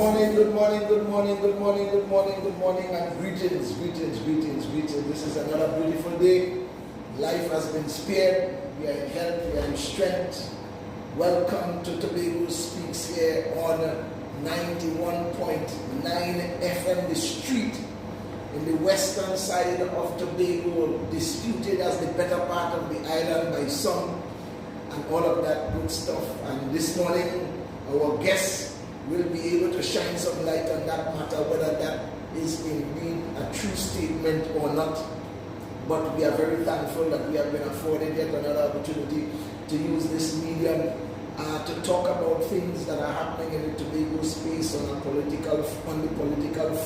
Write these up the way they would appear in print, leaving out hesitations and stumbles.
morning, good morning, good morning, good morning, good morning, good morning, and greetings, greetings, greetings, greetings. This is another beautiful day. Life has been spared. We are in health, we are in strength. Welcome to Tobago Speaks here on 91.9 FM, the street in the western side of Tobago, disputed as the better part of the island by some, and all of that good stuff. And this morning, our guests will be able to shine some light on that matter, whether that is indeed a true statement or not. But we are very thankful that we have been afforded yet another opportunity to use this medium to talk about things that are happening in the Tobago space on the political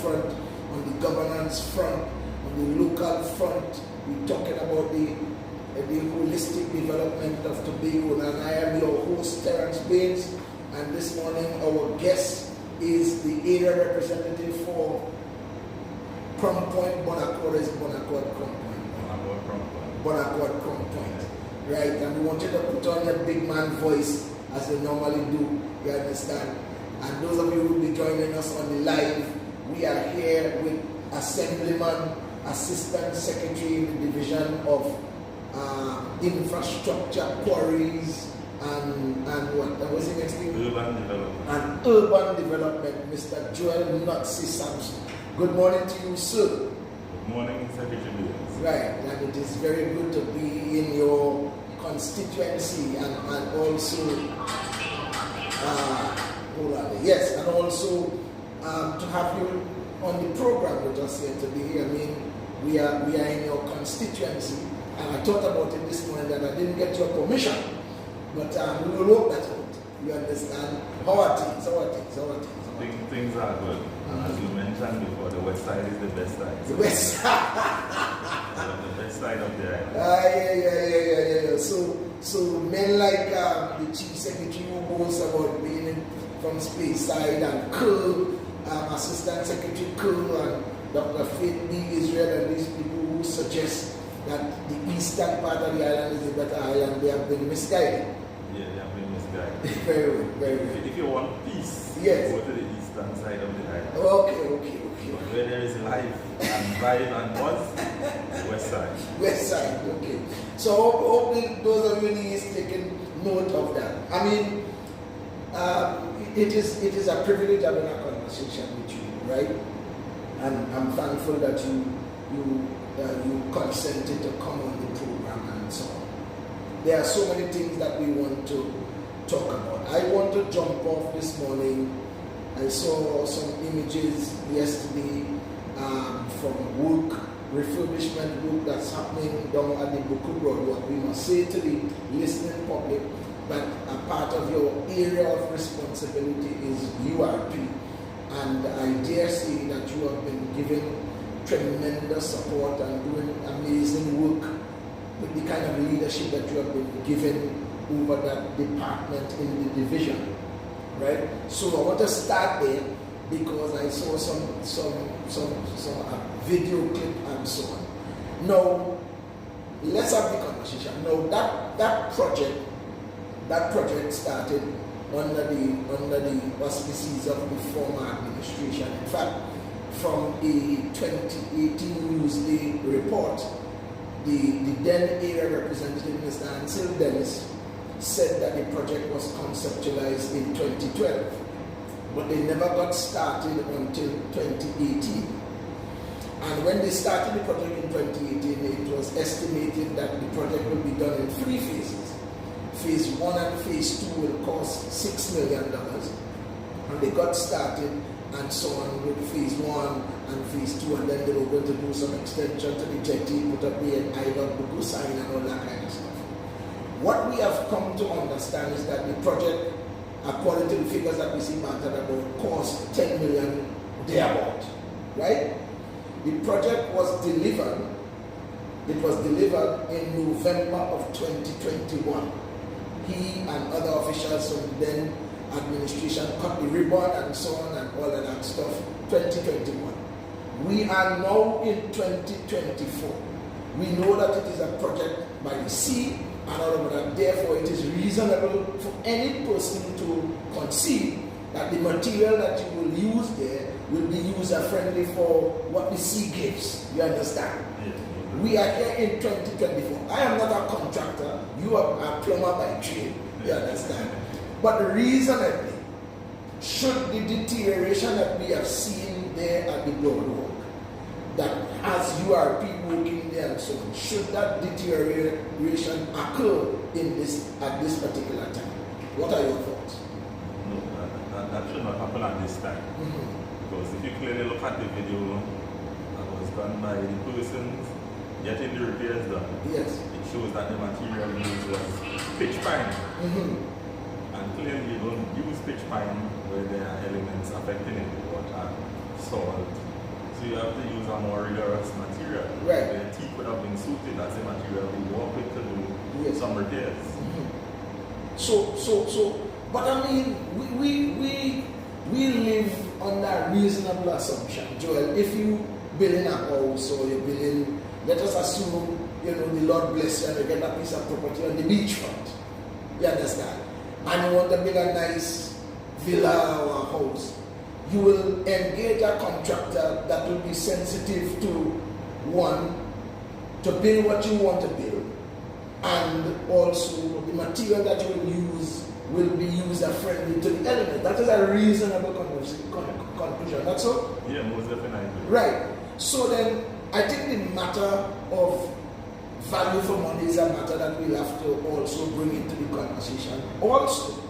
front, on the governance front, on the local front. We're talking about the holistic development of Tobago, and I am your host, Terance Baynes. And this morning, our guest is the area representative for Crown Point, Bonaccord, Crown Point. Right, and we want you to put on your big man voice as they normally do, you understand? And those of you who will be joining us on the live, we are here with Assemblyman, Assistant Secretary in the Division of Infrastructure, Quarries, and what was the next thing? Urban Development. And Urban Development, Mr. Joel Nutsi Samson. Good morning to you, sir. Good morning, Secretary Baynes. Right, and it is very good to be in your constituency and also, yes, and also to have you on the program with us here today. I mean, we are in your constituency, and I thought about it this morning that I didn't get your permission. But we will work that out. You understand? How are things? Things are good. And as you mentioned before, the west side is the best side. The west side. The best side of the island. Yeah. So men like the Chief Secretary who goes about being from Space Side, and Kerr, Assistant Secretary Kerr, and Dr. Faith B. Israel, and these people who suggest that the eastern part of the island is a better island, they have been misguided. Yeah, they have been misguided. Very well. If you want peace, yes, go to the eastern side of the island. Okay. But where there is life and vibe and buzz, west side. West side, okay. So hopefully those of you in the east taking note of that. I mean, it is a privilege having a conversation with you, right? And I'm thankful that you consented to come on the program and so on. There are so many things that we want to talk about. I want to jump off this morning. I saw some images yesterday from refurbishment work that's happening down at the Buku Road. What we must say to the listening public, that a part of your area of responsibility is URP. And I dare say that you have been given tremendous support and doing amazing work with the kind of leadership that you have been given over that department in the division, right? So I want to start there because I saw some video clip and so on. Now, let's have the conversation. Now that project started under the auspices of the former administration. In fact, from a 2018 Newsday report, the then area representative, Mr. Terance Baynes, said that the project was conceptualized in 2012, but they never got started until 2018. And when they started the project in 2018, it was estimated that the project will be done in 3 phases. Phase 1 and Phase 2 will cost $6 million, and they got started and so on with Phase 1 and Phase 2, and then they were going to do some extension to the jetty, put up the island, Buku sign, and all that kind of stuff. What we have come to understand is that the project, according to the figures that we see bantered about, cost $10 million thereabout, right? The project was delivered. It was delivered in November of 2021. He and other officials from then administration cut the ribbon and so on and all of that stuff. 2021. We are now in 2024. We know that it is a project by the sea and all of that. Therefore, it is reasonable for any person to conceive that the material that you will use there will be user-friendly for what the sea gives. You understand? Yes. We are here in 2024. I am not a contractor. You are a plumber by trade. You understand? But reasonably, should the deterioration that we have seen there at the boardwalk, that has URP working there and so on, should that deterioration occur at this particular time? What are your thoughts? No, that should not happen at this time. Because if you clearly look at the video that was done by the persons getting the repairs done, yes, it shows that the material used was pitch pine. And clearly you don't use pitch pine where there are elements affecting it, water, salt. So you have to use a more rigorous material. Right. Where teak would have been suited as a material we work with to do some repairs. But I mean, we live on that reasonable assumption, Joel. If you build in a house or you build in, let us assume, the Lord bless you and you get a piece of property on the beachfront. You understand? And you want to build a nice villa or a house. You will engage a contractor that will be sensitive to, one, to build what you want to build, and also the material that you will use will be user-friendly to the element. That is a reasonable conclusion. That's so? Yeah, most definitely. Right. So then, I think the matter of value for money is a matter that we'll have to also bring into the conversation. Also,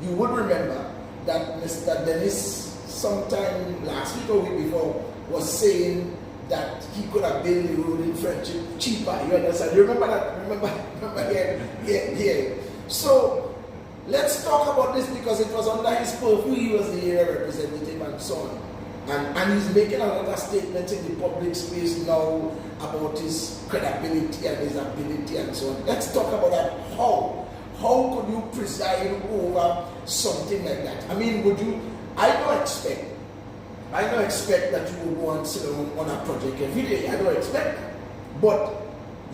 you would remember that Mr. Dennis, sometime last week or week before, was saying that he could have built the road in Friendship cheaper. You understand? You remember that? Remember? Yeah. So, let's talk about this because it was under his purview. He was the area representative and so on. And he's making a lot of statements in the public space now about his credibility and his ability and so on. Let's talk about that. How could you preside over something like that? I mean, I don't expect that you will go and sit on a project every day. I don't expect that. But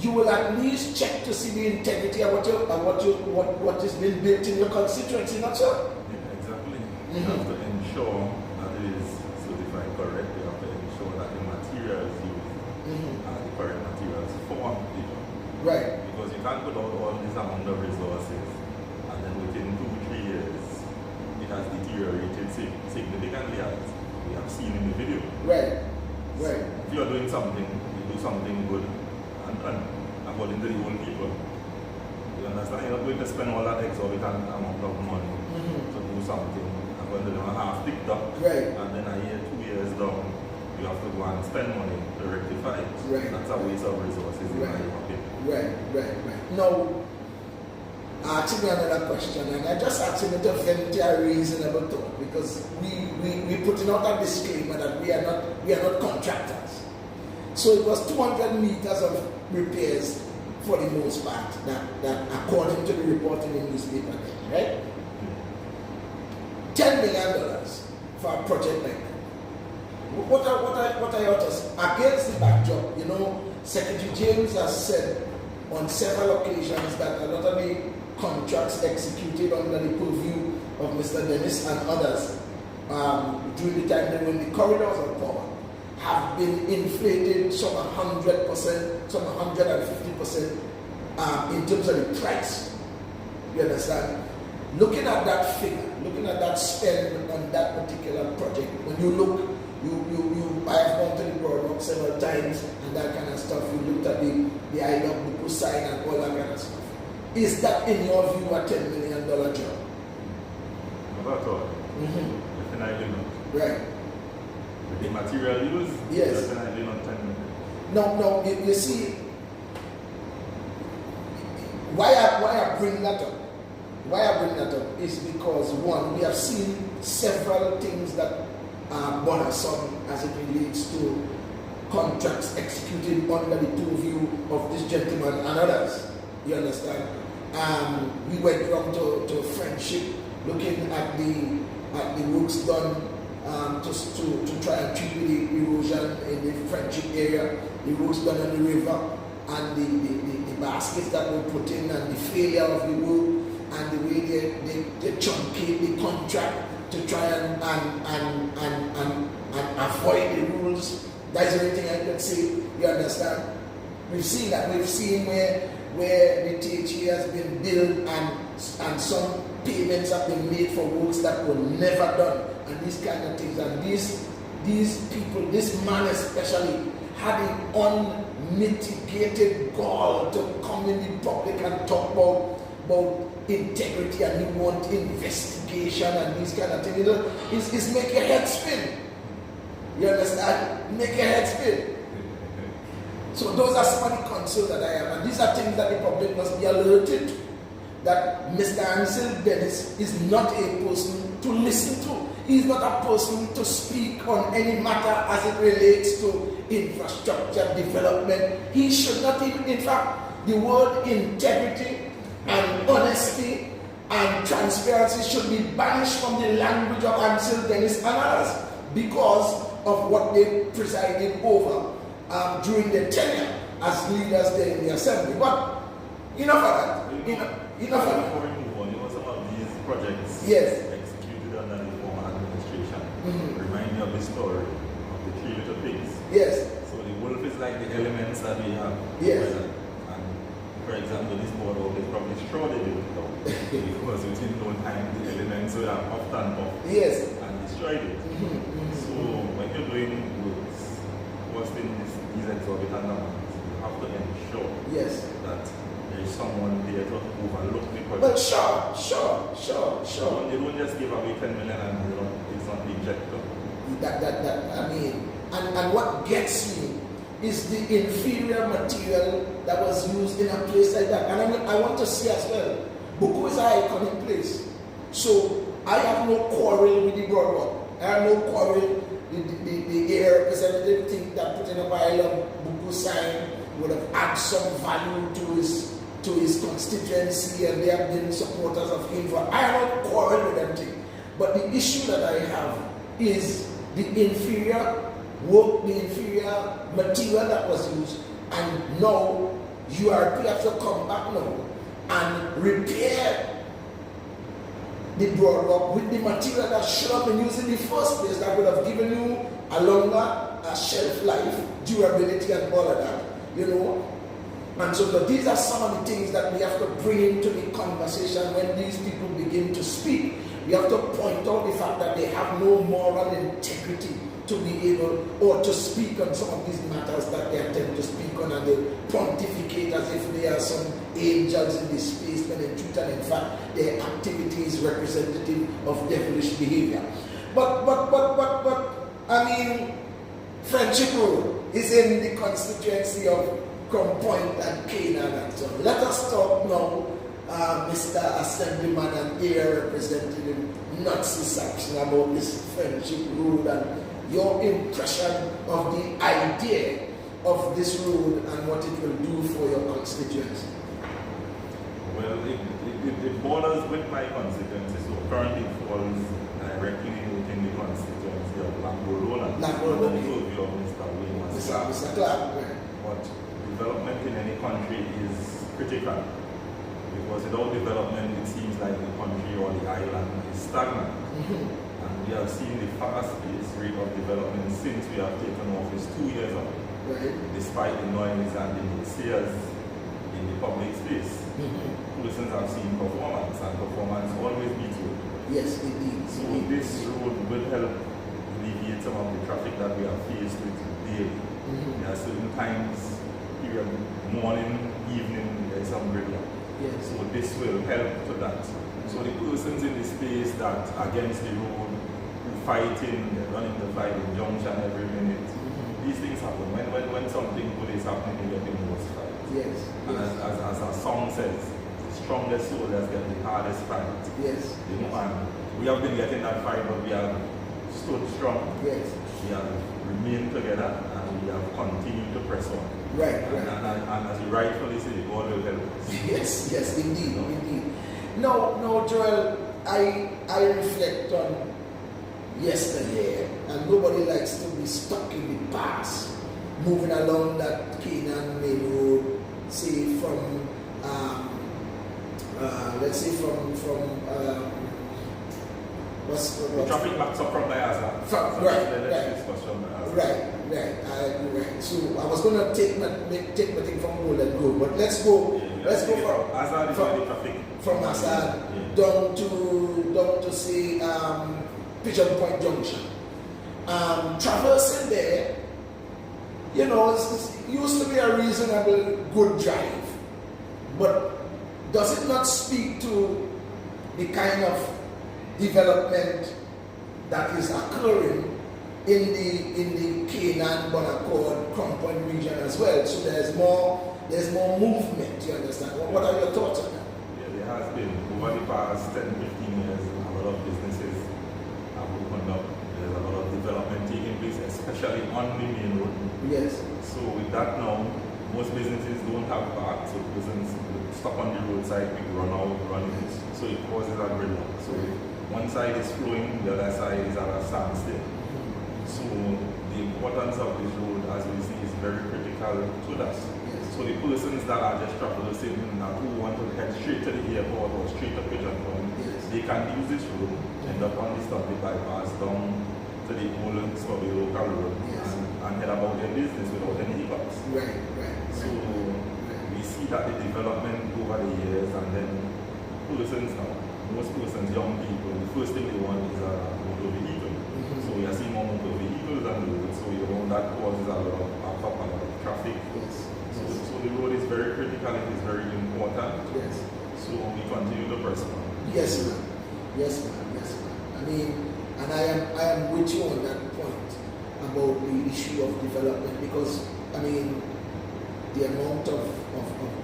you will at least check to see the integrity of what is being built in your constituency, not so? Yeah, exactly. You have to ensure that it is certified correct. You have to ensure that the materials used are the correct materials for the job. Right. Because you can't put out all this amount of resources and then within 2-3 years it has deteriorated significantly, as we have seen in the video. Right. If you are doing something, you do something good and according to the old people. You understand? You're not going to spend all that exorbitant amount of money to do something and when they don't have ticked up. Right. And then a year, 2 years down, you have to go and spend money to rectify it. Right. That's a waste of resources in my opinion. Right. Now, asking me another question, and I just asked him to vent a reasonable thought because we putting out a disclaimer that we are not contractors. So it was 200 meters of repairs for the most part that according to the report in the newspaper, right? $10 million for a project like that. What are your thoughts against the backdrop? Secretary James has said on several occasions that a lot of the contracts executed under the purview of Mr. Dennis and others during the time when the corridors of power have been inflated, some 100%, some 150% in terms of the price. You understand? Looking at that figure, looking at that spend on that particular project, when you look, I have gone to the boardwalk several times and that kind of stuff. You looked at the IWC sign and all that kind of stuff. Is that, in your view, a $10 million job? Not at all. Definitely not. Right. The material used, yes. Definitely not 10 million. No, you see, why I bring that up? Why I bring that up is because, one, we have seen several things that are bothersome as it relates to contracts executed under the purview of this gentleman and others. You understand? We went down to Friendship, looking at the works done to try and treat the erosion in the Friendship area, the works done on the river, and the baskets that were put in, and the failure of the work, and the way they truncate the contract to try and avoid the rules. That's the only thing I can say. You understand? We've seen that. We've seen where the THE has been billed and some payments have been made for works that were never done, and these kind of things. And these people, this man especially, had an unmitigated gall to come in the public and talk about integrity, and he want investigation and these kind of things. You know, it's make your head spin. You understand? Make your head spin. So those are some of the concerns that I have, and these are things that the public must be alerted to, that Mr. Terance Baynes is not a person to listen to. He is not a person to speak on any matter as it relates to infrastructure development. He should not even, in fact, the word integrity and honesty and transparency should be banished from the language of Terance Baynes and others because of what they presided over during their tenure as leaders there in the assembly. But enough of that. Enough of that. Before we move on, some of these projects executed under the former administration remind me of the story of the three little pigs. Yes. So the wolf is like the elements that we have. Yes. And for example, this boardwalk is probably sure they did it down because within no time the elements would have often off and destroyed it. So when you're doing works, costing these exorbitant amounts, you have to ensure that there is someone there to overlook the project. But sure. You don't just give away 10 million and it's not the objective. I mean, and what gets me is the inferior material that was used in a place like that. And I want to say as well, Buku is an iconic place. So I have no quarrel with the boardwalk. I have no quarrel. The air representative think that putting a pile of Buku sign would have added some value to his constituency, and they have been supporters of him. I have no quarrel with them thing. But the issue that I have is the inferior work, the inferior material that was used, and now you have to come back now and repair the boardwalk with the material that should have been used in the first place, that would have given you a longer shelf life, durability, and all of that, you know. And so these are some of the things that we have to bring into the conversation when these people begin to speak. We have to point out the fact that they have no moral integrity to be able or to speak on some of these matters that they attempt to speak on, and they pontificate as if they are some angels in this space, when in truth and in fact their activity is representative of devilish behavior. But I mean, Friendship Road is in the constituency of Crown Point and Canaan and so on. Let us talk now, Mr. Assemblyman and Air Representative Nancy Saxon, about this Friendship Road and your impression of the idea of this road and what it will do for your constituency. Well, it borders with my constituency, so currently it falls directly within the constituency of Lambo and the purview of Mr. Wayne. Mr. Clark. But development in any country is critical, because without development it seems like the country or the island is stagnant. And we have seen the fast-paced rate of development since we have taken office 2 years ago, despite the noise and the naysayers in the public space. Persons have seen performance, and performance always beats work. Yes, indeed. So this road will help alleviate some of the traffic that we are faced with daily. There are certain times, period, morning, evening, there is some gridlock. So this will help to that. So the persons in the space that against the road, who fighting, they're running the fight in junction every minute. These things happen. When something good is happening, you get the most fight. And as our song says, the strongest soldiers get the hardest fight. You know, and we have been getting that fight, but we have stood strong. We have remained together, and we have continued to press on. And as you rightfully say, God will help us. Yes, indeed. No, Joel, I reflect on yesterday, and nobody likes to be stuck in the past, moving along that Canaan Main Road, say from let's say from The traffic backs up from Niagara. Right. So I was going to take my thing from Golden Grove, but let's go from Azad down to say Pigeon Point Junction. Traversing there, it used to be a reasonable good drive, but does it not speak to the kind of development that is occurring in the Canaan, Bonaccord, Crown Point region as well? So there's more movement, you understand? What are your thoughts on that? Yeah, there has been. Over the past 10, 15 years, a lot of businesses have opened up. There's a lot of development taking place, especially on the main road. Yes. So with that now, most businesses don't have parks, so persons stop on the roadside, we run out, run in. So it causes a gridlock. So one side is flowing, the other side is at a standstill. So the importance of this road, as we see, is very critical to us. Yes. So the persons that are just traversing, who want to head straight to the airport or straight to Pigeon Point, they can use this road, end up on the Stubby bypass down to the old Stubby local road, and head about their business without any hiccups. So we see that the development over the years, and then persons now, most persons, young people, the first thing they want is a motor vehicle. So we are seeing more motor vehicles on the road, so that causes a lot of backup, a lot of traffic. So the road is very critical, it is very important. So we continue to press on. Yes, ma'am. I mean, and I am with you on that point about the issue of development, because I mean the amount of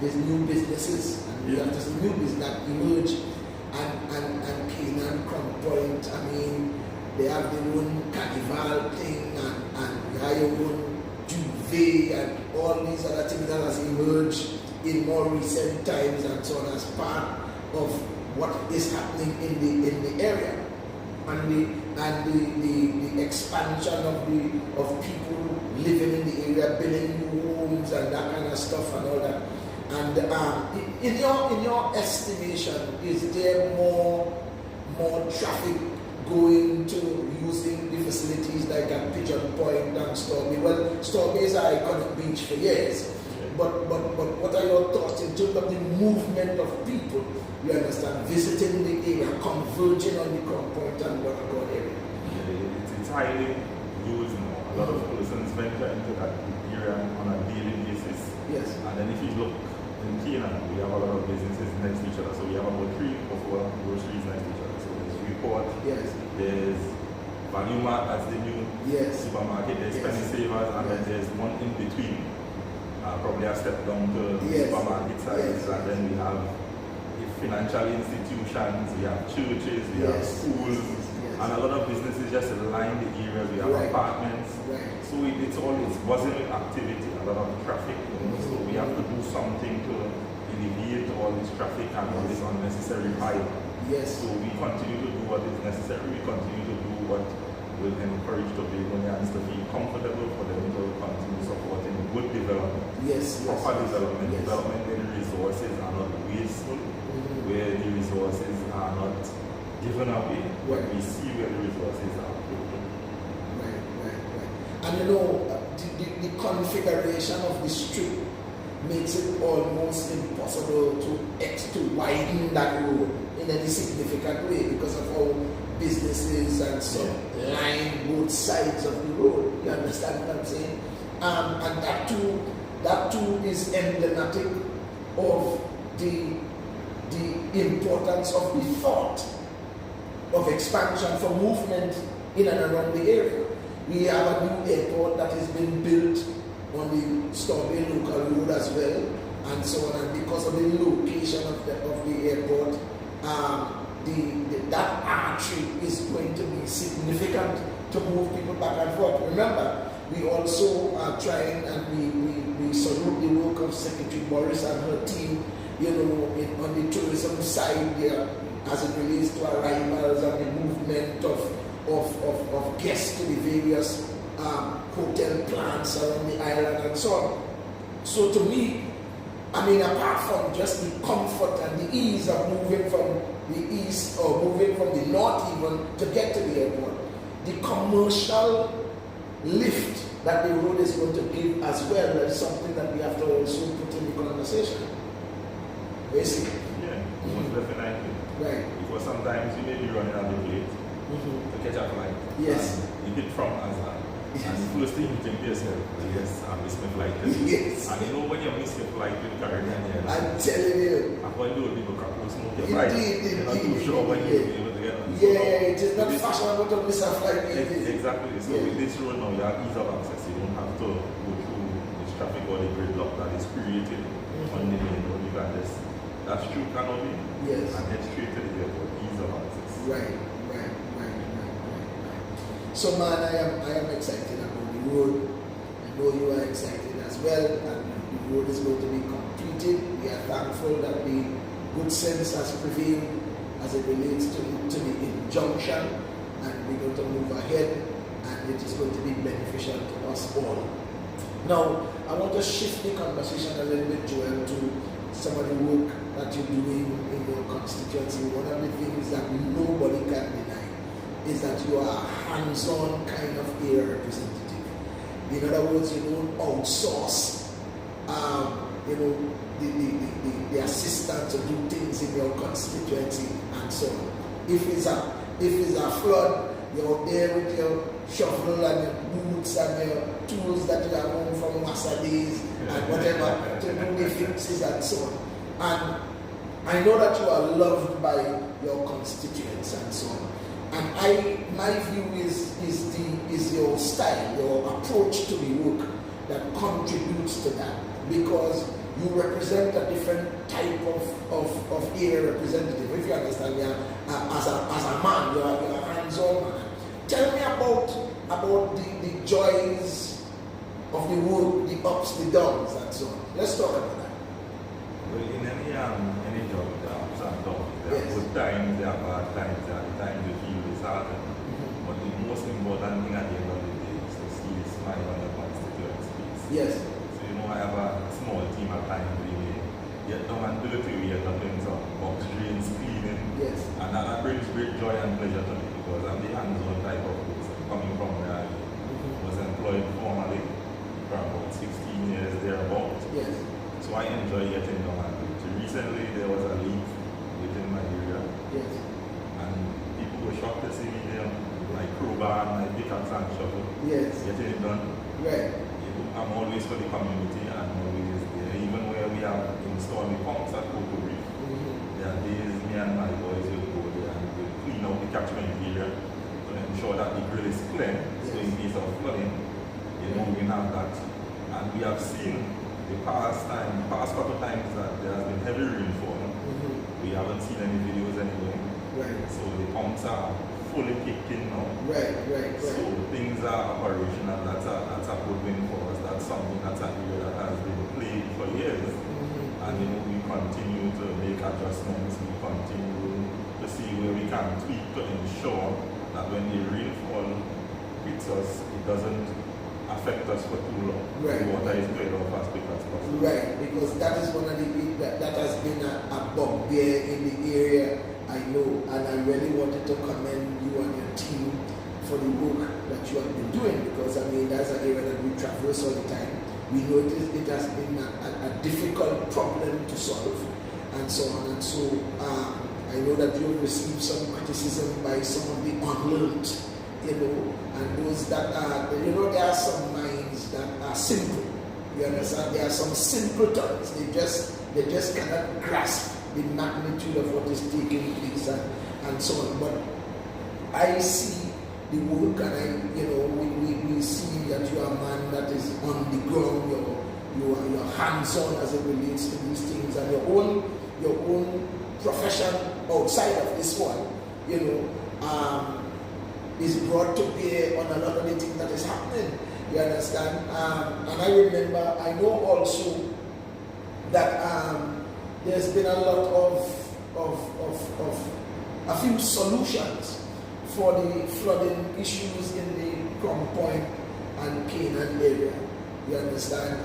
these new businesses and we have this new business that emerge, and Canaan, Crown Point, I mean, they have their own carnival thing, and they have your own Juve and all these other things that has emerged in more recent times and so on as part of what is happening in the area, and the expansion of people living in the area, building new homes and that kind of stuff and all that. And in your estimation, is there more traffic going to using the facilities like at Pigeon Point and Stormy? Well, Stormy is an iconic beach for years, but what are your thoughts in terms of the movement of people, you understand, visiting the area, converging on the Crown Point and Bonaccord area? It's highly used now. A lot of persons venture into that area on a daily basis. Yes. And then if you look in Canaan, we have a lot of businesses next to each other. So we have about 3 or 4 groceries next to each other. So there's Report, there's Value Mart, that's the new supermarket, there's Penny Savers, and then there's one in between. Probably a step down to supermarket size, and then we have financial institutions, we have churches, we have schools, and a lot of businesses just line the areas. We have apartments, so it's always buzzing with activity, a lot of traffic. So we have to do something to alleviate all this traffic and all this unnecessary hype. So we continue to do what is necessary. We continue to do what will encourage Tobagonians to feel comfortable, for them to continue supporting good development. Proper development. Development where the resources are not wasteful, where the resources are not given away, but we see where the resources are appropriate. And the configuration of the strip makes it almost impossible to widen that road in any significant way because of how businesses and so line both sides of the road. You understand what I'm saying? And that too is emblematic of the importance of the thought of expansion for movement in and around the area. We have a new airport that is being built on the Stormy local road as well, and so on. And because of the location of the airport, that artery is going to be significant to move people back and forth. Remember, we also are trying, and we salute the work of Secretary Morris and her team, on the tourism side there, as it relates to arrivals and the movement of guests to the various hotel plants around the island and so on. So to me, I mean, apart from just the comfort and the ease of moving from the east or moving from the north even to get to the airport, the commercial lift that the road is going to give as well is something that we have to also put in the conversation. Basically. Yeah, most definitely. Right. Because sometimes you may be running out of late to catch a flight. Yes. You hit from Azar. And the first thing you think to yourself, yes, I missed my flight. Yes. And you know when you miss your flight with Caribbean Airlines, I'm telling you. and when you people can smoke your flight, you're not too Indeed. sure when you'll be able to get on. Yeah, it is not fashionable to miss a flight. Exactly. So Yeah. with this road now, you have ease of access. You don't have to go through this traffic or the gridlock that is created on the main road. You can just, that's true canopy, Yes. and head straight to the airport. Ease of access. Right. So man, I am excited about the road. I know you are excited as well, and the road is going to be completed. We are thankful that the good sense has prevailed as it relates to the injunction, and we're going to move ahead, and it is going to be beneficial to us all. Now, I want to shift the conversation a little bit, Joel, to some of the work that you're doing in your constituency. One of the things that nobody can deny is that you are a hands-on kind of area representative. In other words, you don't outsource, the assistant to do things in your constituency and so on. If it's a flood, you're there with your shovel and your boots and your tools that you have home from Massa days and whatever to do the fixes and so on. And I know that you are loved by your constituents and so on. And my view is your style, your approach to the work that contributes to that, because you represent a different type of area representative. If you understand, as a man, you're a hands-on man. Tell me about the joys of the work, the ups, the downs, and so on. Let's talk about that. Well, in any job, there are ups and downs. There are good times, there are bad times, there are times you feel disheartened. But the most important thing at the end of the day is to see the smile on your constituent's face. Yes. So, I have a small team at times where we get down and dirty, we end up doing some box drains, cleaning. Yes. And that brings great joy and pleasure to me, because I'm the hands-on type of person coming from where I was employed formally for about 16 years thereabouts. Yes. So I enjoy getting down and dirty. Recently there was a leak within my area. Yes. And people were shocked to see me there, like crowbar and my pickaxe and shovel. Yes. Getting it done. Right. I'm always for the community and always there. Even where we have installed the pumps at Cocoa Reef, there are days me and my boys will go there and we'll clean out the catchment area to ensure that the grill is clear. Yes. So in case of flooding, we have that. And we have seen the past couple times that there has been heavy rainfall. We haven't seen any videos anywhere. Right. So the pumps are fully kicked in now. Right. So things are operational. That's a good win for us. That's something that's an area that has been played for years. And we continue to make adjustments. We continue to see where we can tweak to ensure that when the rainfall hits us, it doesn't affect us for too long. Right. The water is cleared off as quick as possible. Right, because that is one of the things that has been a bugbear in the area, I know, and I really wanted to commend you and your team for the work that you have been doing, because that's an area that we traverse all the time. We know it has been a difficult problem to solve, and so on. And so I know that you have received some criticism by some of the unlearned, and those that are, there are some minds that are simple. You understand? There are some simpletons. They just cannot grasp the magnitude of what is taking place and so on. But I see the work, and we see that you are a man that is on the ground. You're hands-on as it relates to these things, and your own profession outside of this one, is brought to bear on a lot of the things that is happening. You understand? And I remember, I know also that there's been a lot of a few solutions for the flooding issues in the Crown Point and Canaan area. You understand?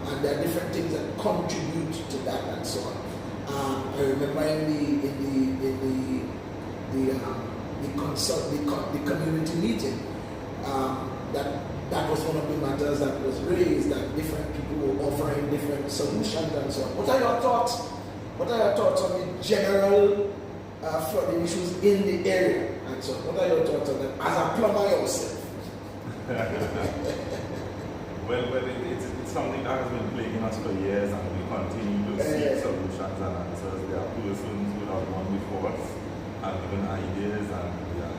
And there are different things that contribute to that and so on. I remember in the community meeting, that was one of the matters that was raised, that different people were offering different solutions and so on. What are your thoughts? What are your thoughts on the general flooding issues in the area and so on? What are your thoughts on that as a plumber yourself? Well, it's something that has been plaguing us for years, and we continue to seek solutions and answers. There are persons who have gone before us and given ideas, and we are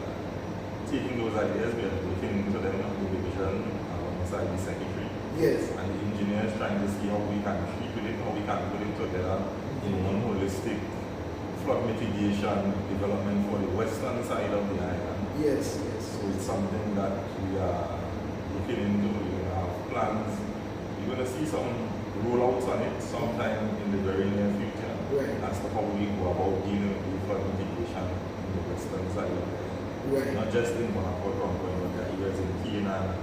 taking those ideas, we are looking into them on the division alongside the secretary. Yes. And the engineers trying to see how we can treat with it, how we can put it together in one holistic flood mitigation development for the western side of the island. Yes, yes. So it's something that we are looking into. We have plans. You're going to see some rollouts on it sometime in the very near future. Right. As to how we go about dealing with flood mitigation in the western side of the island. Right. Not just in Monaco, but there are areas in Kenya,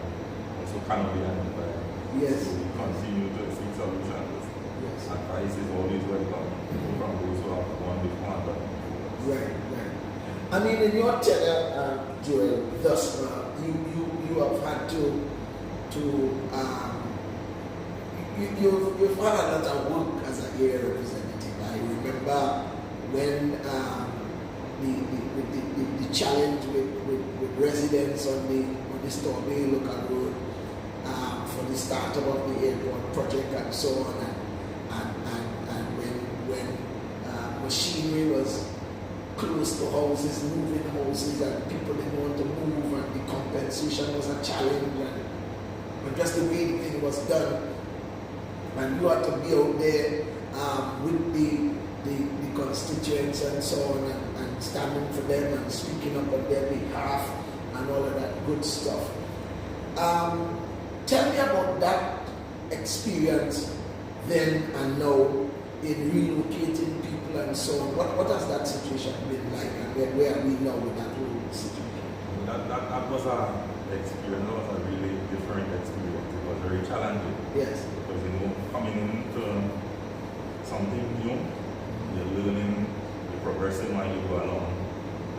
also Canada and Dubai. Yes. So we continue to seek solutions. Yes. Advice is always welcome from those who have gone before and done before. Right, right. I mean, in your tenure, Joel, thus far, you have had you've had a lot of work as an area representative. I remember when the challenge with residents on the Tobago local road for the startup of the airport project and so on, and when machinery was close to houses, moving houses, and people didn't want to move, and the compensation was a challenge, and just the way the thing was done, and you had to be out there with the constituents and so on, and standing for them and speaking up on their behalf and all of that good stuff. Tell me about that experience then and now in relocating people and so on. What has that situation been like, and where are we now with that whole situation? That was an experience. That was a really different experience. It was very challenging. Yes. Because coming into something new, you're learning, you're progressing while you go along,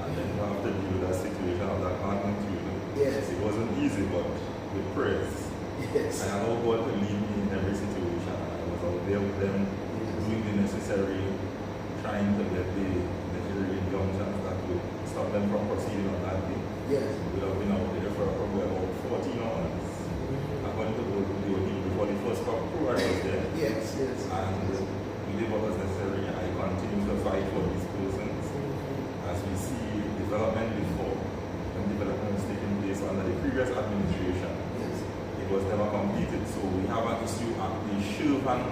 and then you have to deal with a situation of that magnitude. Yes. It wasn't easy, but with prayers. Yes. I allowed God to lead me in every situation. I was out there with them, doing the necessary, trying to get the necessary injunctions that would stop them from proceeding on that day. Yes. We would have been out there for probably about 14 hours. According to the DOD, before the first crop crew I was there. Yes, yes. And we did what was necessary. I continue to fight for these persons. As we see development before, when development was taking place under the previous administration, Yes. it was never completed. So we have an issue at the Shilvan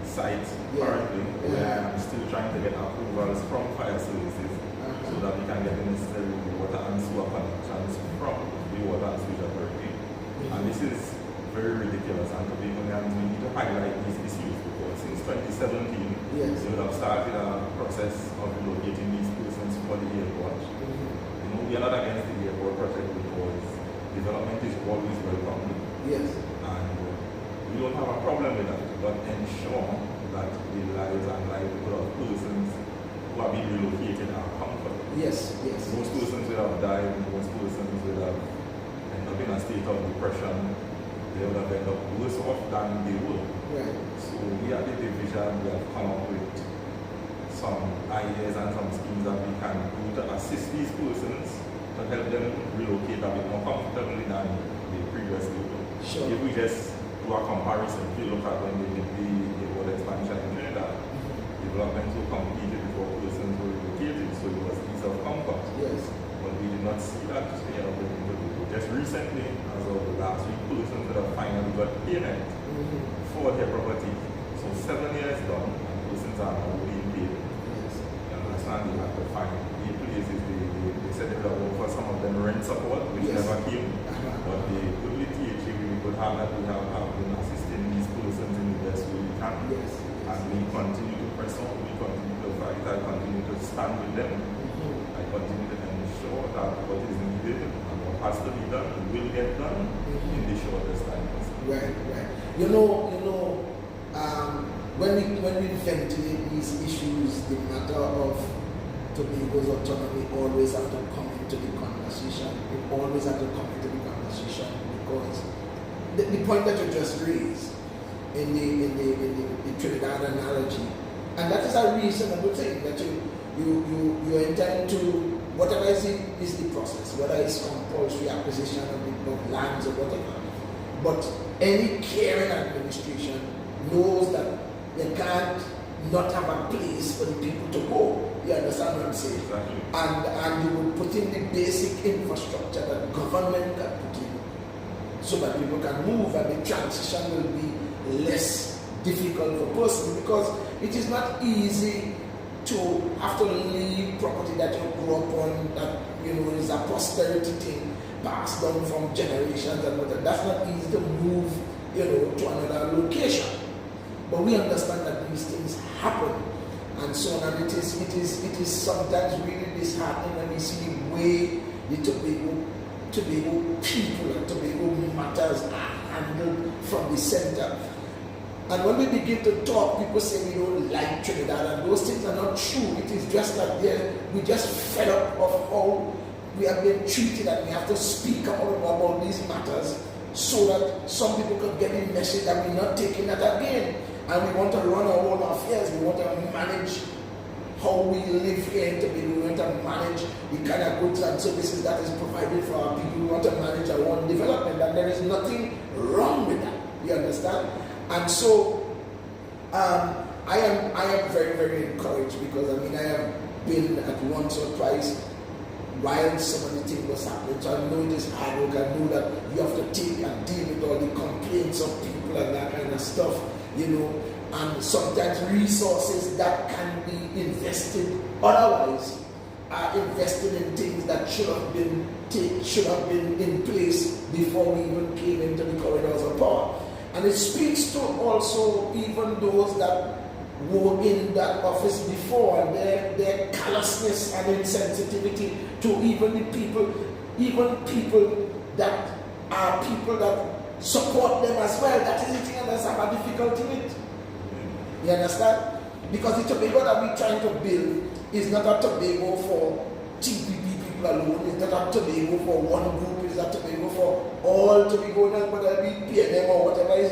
site currently, where I'm still trying to get approvals from fire services so that we can get the necessary water and sewer connections from the water and sewage authority. And this is very ridiculous, and we need to highlight these issues because since 2017, Yes. they would have started a process of relocating these persons for the airport. You know, we are not against the airport project because development is always welcome. Yes. And we don't have a problem with that, but ensure that the lives and livelihood of persons who are being relocated are comfortable. Yes, yes. Most persons will have died, most persons will have ended up in a state of depression. They would have ended up worse off than they were. Right. So we at the division, we have come up with some ideas and some schemes that we can do to assist these persons to help them relocate a bit more comfortably than they previously were. Sure. If we just do a comparison, if you look at when they did the road expansion in Trinidad, developments were completed before persons were relocated, so it was ease of comfort. Yes. But we did not see that here. Just recently, as of last week, persons that have finally got payment for their property. So 7 years done, and persons are now being paid. Yes. You understand? They have to find 8 places. They said they would have offered some of them rent support, which Yes. never came. But the good THA, we could have that we have been assisting these persons in the best way we can. Yes. And we continue to press on, we continue to fight, I continue to stand with them. I continue to ensure that what is needed and what has to be done will get done in the shortest time possible. Right. You know, when we ventilate these issues, the matter of Tobago's autonomy always have to come into the conversation. It always have to come into the conversation because the point that you just raised in the Trinidad analogy, and that is a reasonable thing that you intend to, whatever is the process, whether it's compulsory acquisition of lands or whatever. But any caring administration knows that they can't not have a place for the people to go. You understand what I'm saying? Exactly. And you will put in the basic infrastructure that government can put in so that people can move, and the transition will be less difficult for persons, because it is not easy to have to leave property that you grew up on, that is a prosperity thing passed down from generations and whatever. That's not easy to move to another location. But we understand that these things happen and so on, and it is sometimes really disheartening when we see the way the Tobago people and Tobago matters are handled from the center. And when we begin to talk, people say we don't like Trinidad, and those things are not true. It is just that we just fed up of how we have been treated, and we have to speak out about these matters so that some people can get the message that we're not taking that again. And we want to run our own affairs. We want to manage how we live here in Tobago. We want to manage the kind of goods and services that is provided for our people. We want to manage our own development, and there is nothing wrong with that. You understand? And so I am very, very encouraged, because I have been at once or twice while some of the things was happening. So I know it is hard work. I know that you have to take and deal with all the complaints of people and that kind of stuff, and sometimes resources that can be invested otherwise are invested in things that should have been in place before we even came into the corridors of power. And it speaks to also even those that were in that office before, and their callousness and insensitivity to even the people that are people that support them as well. That is the thing that's a difficulty with. You understand? Because the Tobago that we're trying to build is not a Tobago for TPP people alone. It's not a Tobago for one group. It's a Tobago for all Tobagonians, whether it be PNM or whatever is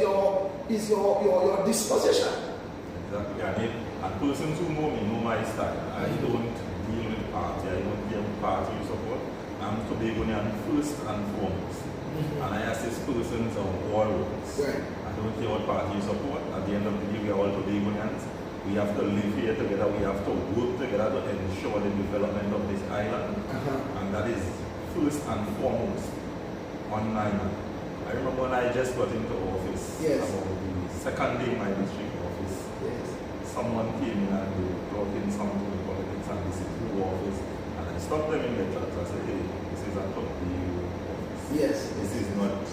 your disposition. Exactly. And persons who know me know my style. I don't deal with party. I don't deal with party support. I'm Tobagonian first and foremost. And I assist persons on all roads. Right. I don't care what party you support. At the end of the day, we are all Tobagonians. We have to live here together. We have to work together to ensure the development of this island. And that is first and foremost on my mind. I remember when I just got into office, about the second day in my district office, someone came in and they were talking something with politics, and this is who office. And I stopped them in their tracks. I said, hey, this is a Tobago office. Yes. This is not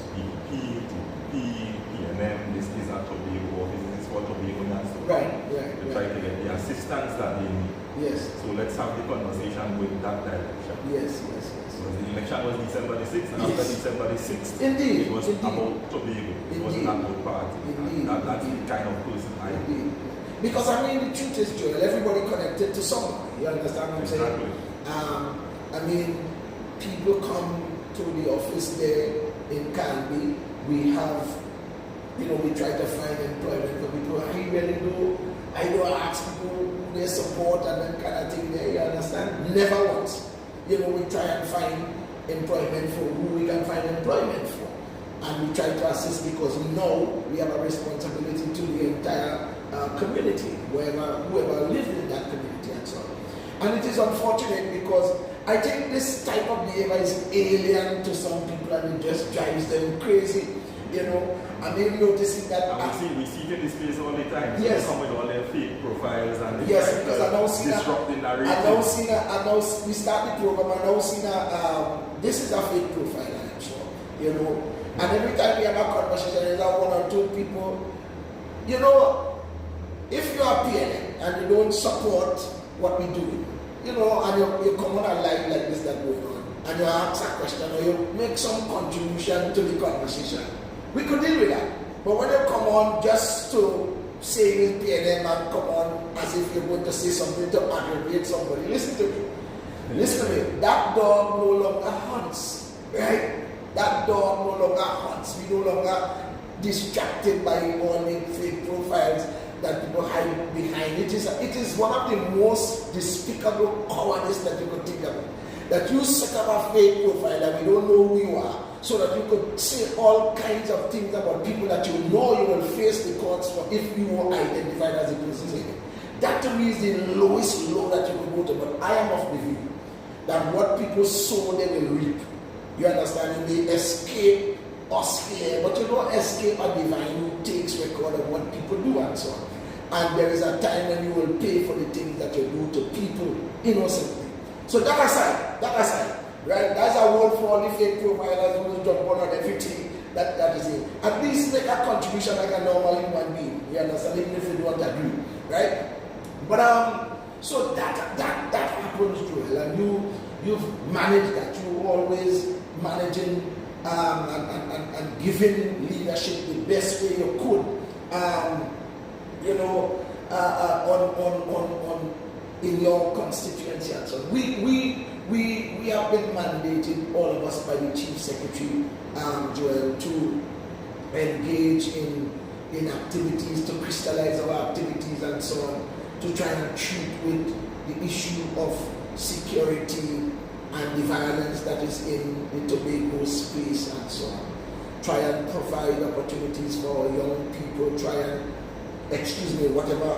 PNM, this is a Tobago office. This is what Tobagonians do. Right. To try to get the assistance that they need. Yes. So let's have the conversation with that direction. Yes. Because the election was December the 6th, and after December the 6th, Indeed. it was about Tobago. It was not about party. Indeed. That's the kind of person I am. Because the truth is, Joel, everybody connected to someone. You understand what I'm saying? Exactly. People come to the office there in Canby. We have, we try to find employment for people. I don't ask people who they support and that kind of thing there. You understand? Never once. We try and find employment for who we can find employment for. And we try to assist, because now we have a responsibility to the entire community, whoever lives in that community and so on. And it is unfortunate, because I think this type of behavior is alien to some people, and it just drives them crazy. And they're noticing that. And we see it in this place all the time. So Yes. they come with all their fake profiles and Because I now see disrupting narrative. we start the program, I now see this is a fake profile, I'm sure. And every time we have a conversation, there's one or two people, if you are PNM and you don't support what we do, and you come on a live like this that going on, and you ask a question or you make some contribution to the conversation, We could deal with that. But when they come on just to say we'll pay them and come on as if you're going to say something to aggravate somebody, listen to me. Listen to me. That dog no longer hunts, right? That dog no longer hunts. We no longer distracted by all the fake profiles that people hide behind. It is one of the most despicable cowardice that you could think of. That you set up a fake profile that we don't know who you are, so that you could say all kinds of things about people that you know you will face the courts for if you were identified as a person. That to me is the lowest low that you could go to. But I am of the view that what people sow, they will reap. You understand? They escape us here, but you don't escape a divine who takes record of what people do and so on. And there is a time when you will pay for the things that you do to people innocently. So that aside, right? That's a word for all the fake profilers who jump on everything. That is it. At least make a contribution like a normal human being. You understand? Even if you don't agree, right? But so that happens, Joel, and you've managed that. You always managing and giving leadership the best way you could. On in your constituency and so on. We have been mandated, all of us, by the Chief Secretary, Joel, to engage in activities, to crystallize our activities and so on, to try and treat with the issue of security and the violence that is in the Tobago space and so on. Try and provide opportunities for young people, whatever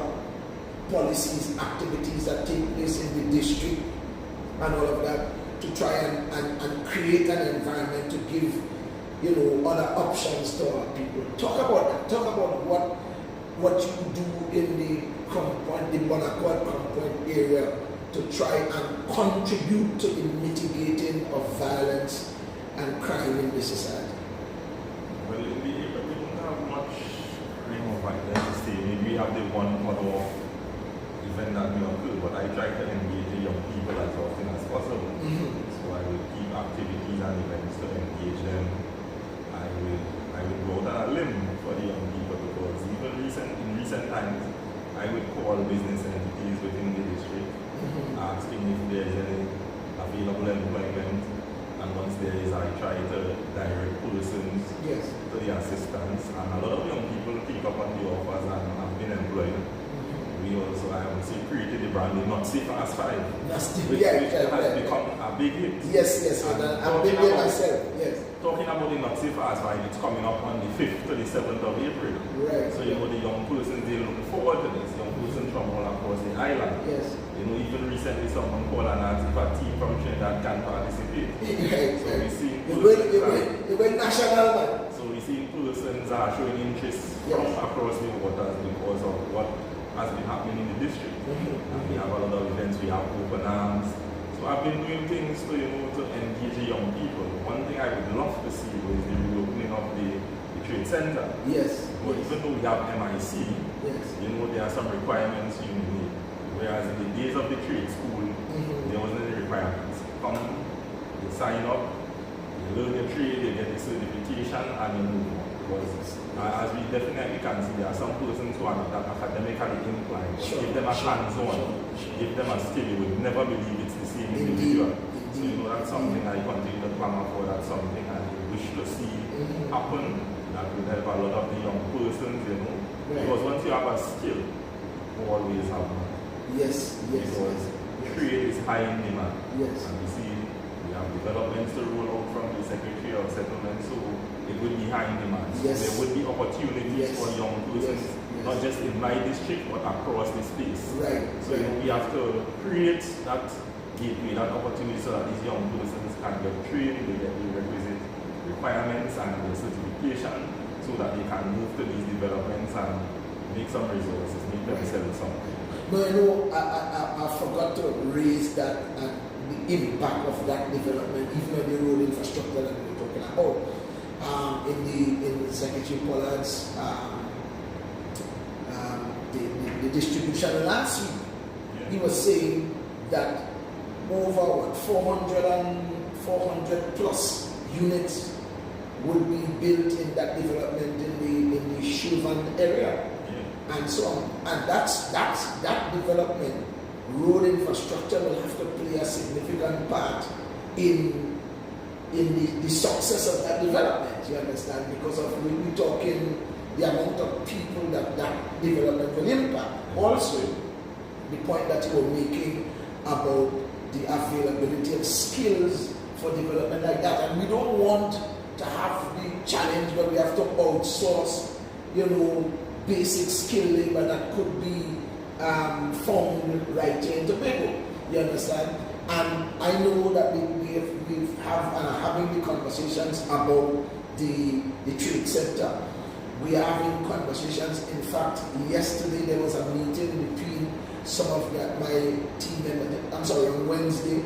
policies, activities that take place in the district and all of that, to try and create an environment to give, other options to our people. Talk about what you do in the Bonaccord compound area to try and contribute to the mitigating of violence and crime in the society. Well, in the area, we don't have much violence. Maybe we have the one one-off event that may occur, but I try to engage the young people as often as possible. So I will keep activities and events to engage them. I will go out on a limb for the young people, because even in recent times, I would call business entities within the district, asking if there is any available employment, and once there is, I try to direct persons to the assistance, and a lot of young people pick up on the offers and have been employed. We also, I would say, created the brand name Not Safe as 5, which has become a big hit. Yes, I'm big hit myself, yes. Talking about the Not Safe as 5, it's coming up on the 5th to the 7th of April. Right. So, the young persons, they look forward to this, young persons from all across the island. Yes. Even recently someone called and asked if a team from Trinidad can participate. Right. So we see it went national, man. So we see persons are showing interest from across the waters because of what has been happening in the district. And we have a lot of events, we have open arms. So I've been doing things to engage the young people. One thing I would love to see is the reopening of the trade center. Yes. But even though we have MIC, there are some requirements you need. Whereas in the days of the trade school, there wasn't any requirements. Come, you sign up, you learn your trade, you get the certification, and you move on. Because as we definitely can see, there are some persons who are not academically inclined. Give them a hands-on, give them a skill, you would never believe it's the same individual. So that's something I continue to clamor for, that's something I wish to see happen. That will help a lot of the young persons, Because once you have a skill, you always have one. Yes. Because trade is high in demand. Yes. And we see we have developments to roll out from the Secretary of Settlement, so it would be high in demand. Yes. There would be opportunities for young persons, not just in my district, but across the space. Right. So we have to create that gateway, that opportunity, so that these young persons can get trained, they get the requisite requirements and the certification, so that they can move to these developments and make some resources, make themselves something. No, I forgot to raise that the impact of that development, even on the road infrastructure that we were talking about. In Secretary Pollard's the distribution last week, he was saying that over 400 plus units would be built in that development in the Chauvin area and so on. And that development, road infrastructure will have to play a significant part in the success of that development, you understand? Because of we're talking the amount of people that development will impact. Also, the point that you were making about the availability of skills for development like that. And we don't want to have the challenge where we have to outsource, basic skill labor that could be found right here in Tobago. You understand? And I know that we have and are having the conversations about the trade sector. We are having conversations. In fact, yesterday there was a meeting between some of my team members, on Wednesday,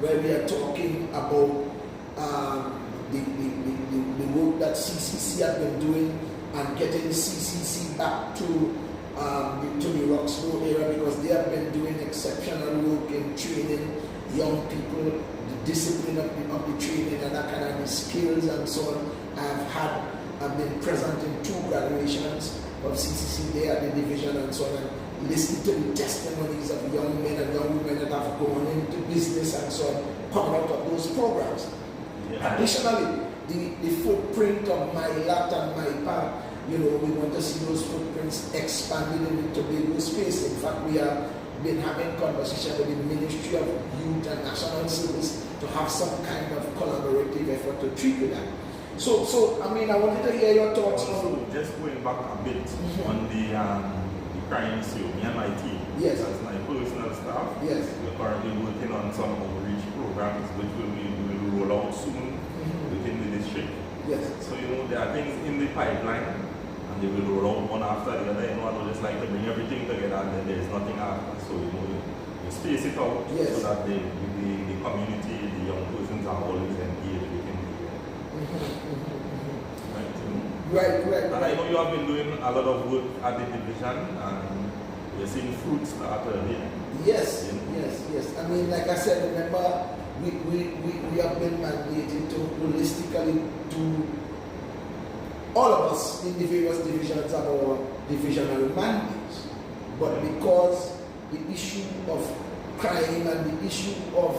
where we are talking about the work that CCC has been doing and getting CCC back to the Roxborough area, because they have been doing exceptional work in training young people, the discipline of the training and that kind of the skills and so on. I've been present in 2 graduations of CCC there at the division and so on, and listening to the testimonies of young men and young women that have gone into business and so on, coming out of those programs. Yeah. Additionally, the footprint of my lot and my part, we want to see those footprints expanded in the Tobago space. In fact, we have been having conversation with the Ministry of Youth and National Service to have some kind of collaborative effort to treat with that. So I wanted to hear your thoughts also, on just going back a bit on the crime issue, me and my team, yes, as my personal staff, yes, we're currently working on some outreach programs which will roll out soon within the district. Yes. So there are things in the pipeline, and they will roll out one after the other. I would just like to bring everything together, and then there is nothing after. So you space it out, yes, so that the community, the young persons are always engaged within Right. And I know you have been doing a lot of work at the division, and we're seeing fruits start here. Yes. Like I said, remember, we have been mandated to holistically do, all of us in the various divisions have our divisional mandates. But because the issue of crime and the issue of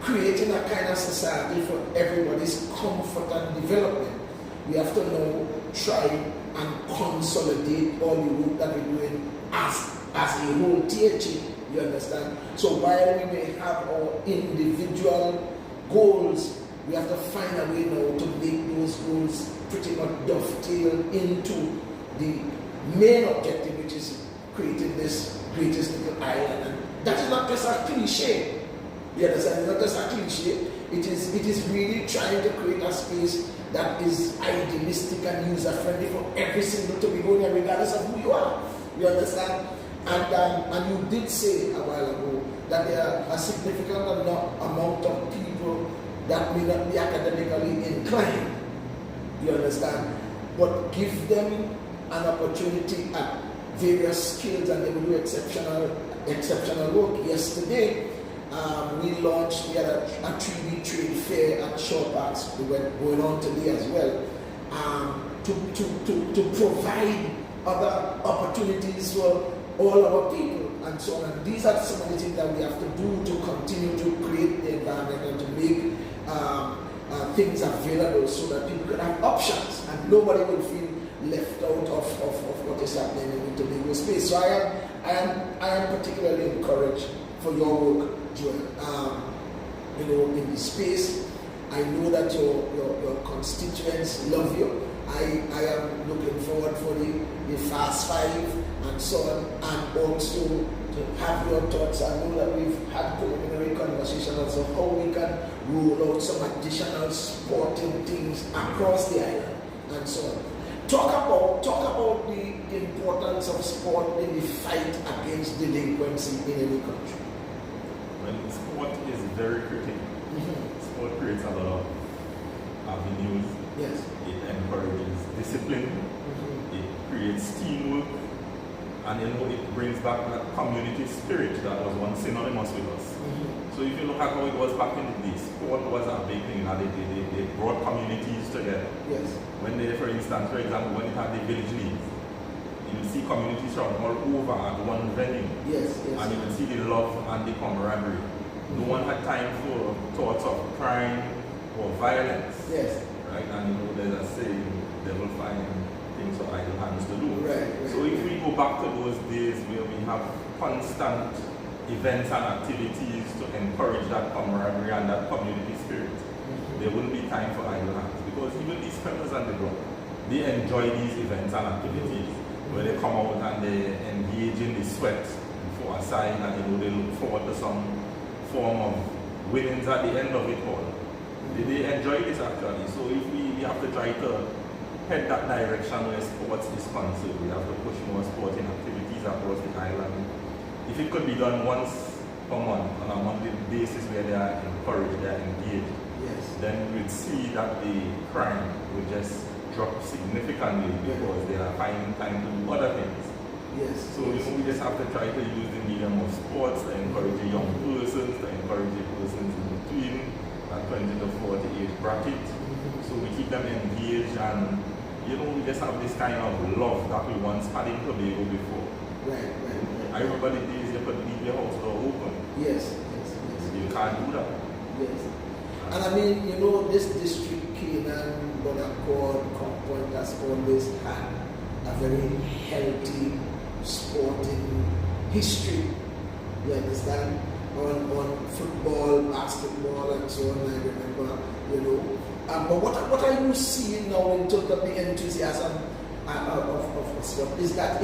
creating a kind of society for everybody's comfort and development, we have to now try and consolidate all the work that we're doing as a whole THA, you understand? So while we may have our individual goals, we have to find a way now to make those goals pretty much dovetail into the main objective, which is creating this greatest little island. And that is not just a cliche, you understand? It's not just a cliche. It is really trying to create a space that is idealistic and user-friendly for every single Tobagonian, regardless of who you are. You understand? And you did say a while ago that there are a significant amount of people that may not be academically inclined. You understand? But give them an opportunity at various skills, and they will do exceptional work. Yesterday, we had a 3D trade fair at Shaw Parks. We were going on today as well, to provide other opportunities for all our people and so on. And these are some of the things that we have to do to continue to create the environment and to make things available so that people can have options and nobody will feel left out of what is happening in the Tobago space. So I am particularly encouraged for your work, Joel. In this space, I know that your constituents love you. I am looking forward for the Fast 5 and so on, and also to have your thoughts. I know that we've had preliminary conversations also how we can roll out some additional sporting things across the island and so on. Talk about the importance of sport in the fight against delinquency in any country. Well, sport is very critical. Sport creates a lot of avenues. Yes. It encourages discipline. It creates teamwork, And it brings back that community spirit that was once synonymous with us. So if you look at how it was back in the day, sport was a big thing. They brought communities together. Yes. When they, for example, when it had the village league, you would see communities from all over at one venue. Yes. And you would see the love and the camaraderie. No one had time for thoughts of crime or violence. Yes. Right? And there's a saying, devil find things for idle hands to do. Right. So if we go back to those days where we have constant events and activities to encourage that camaraderie and that community spirit, there wouldn't be time for idle hands. Because even these fellas on the ground, they enjoy these events and activities where they come out and they engage in the sweat for a sign and they look forward to some form of winnings at the end of it all. They enjoy this actually. So if we have to try to head that direction where sports is concerned, we have to push more sporting activities across the island. If it could be done once per month on a monthly basis where they are encouraged, they are engaged, yes, then we'd see that the crime would just drop significantly because they are finding time to do other things. Yes. So we just have to try to use the medium of sports to encourage the young persons, to encourage the persons in between that 20 to 40 age bracket. So we keep them engaged and we just have this kind of love that we once had in Tobago before. Right. I remember the days you could leave your house door open. Yes. You can't do that. Yes. And I mean, this district, Canaan, Bonaccord, Compoint has always had a very healthy sporting history. You understand? On football, basketball, and so on. I remember, but what are you seeing now in terms of the enthusiasm of sport? Is that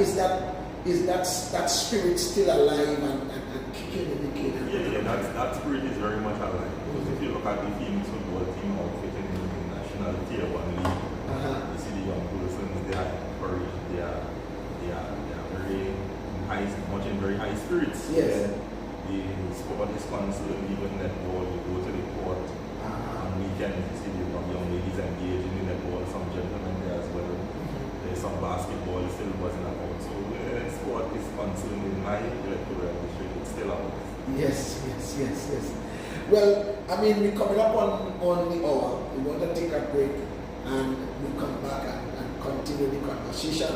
spirit still alive and kicking in the Canaan? Yeah, that spirit is very much alive. Because if you look at the Phoenix football team outfitting in the national tier 1 league, you see the young persons, they are encouraged, they are very very high spirits. Yes. The sport is concerned, even netball, you go to the court on weekends, you see the young ladies engaging in netball, some gentlemen there as well. There's some basketball still buzzing about. So when sport is concerned in my electoral district, it's still out. Yes. Well, I mean, we're coming up on the hour. We want to take a break and we'll come back and continue the conversation.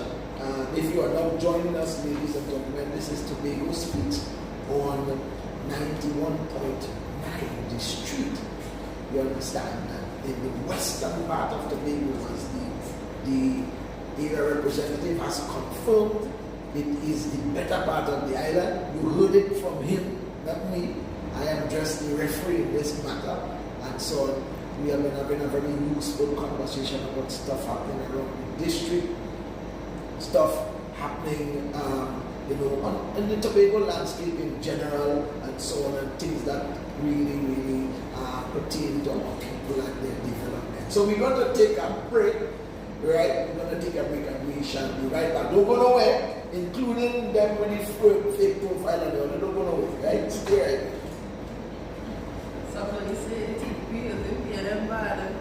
If you are now joining us, ladies and gentlemen, this is Tobago Speaks on 91.9 the street. You understand that in the western part of Tobago, as the area representative has confirmed, it is the better part of the island. You heard it from him, not me. I am just the referee in this matter. And so we have been having a very useful conversation about stuff happening around the district, stuff happening in the Tobago landscape in general, and so on, and things that really pertain to our people and their development. So we're going to take a break, right? We're going to take a break and we shall be right back. Don't go nowhere, including them with the fake profile and all. Don't go nowhere, right? Stay right there. Somebody said TP, get them bad.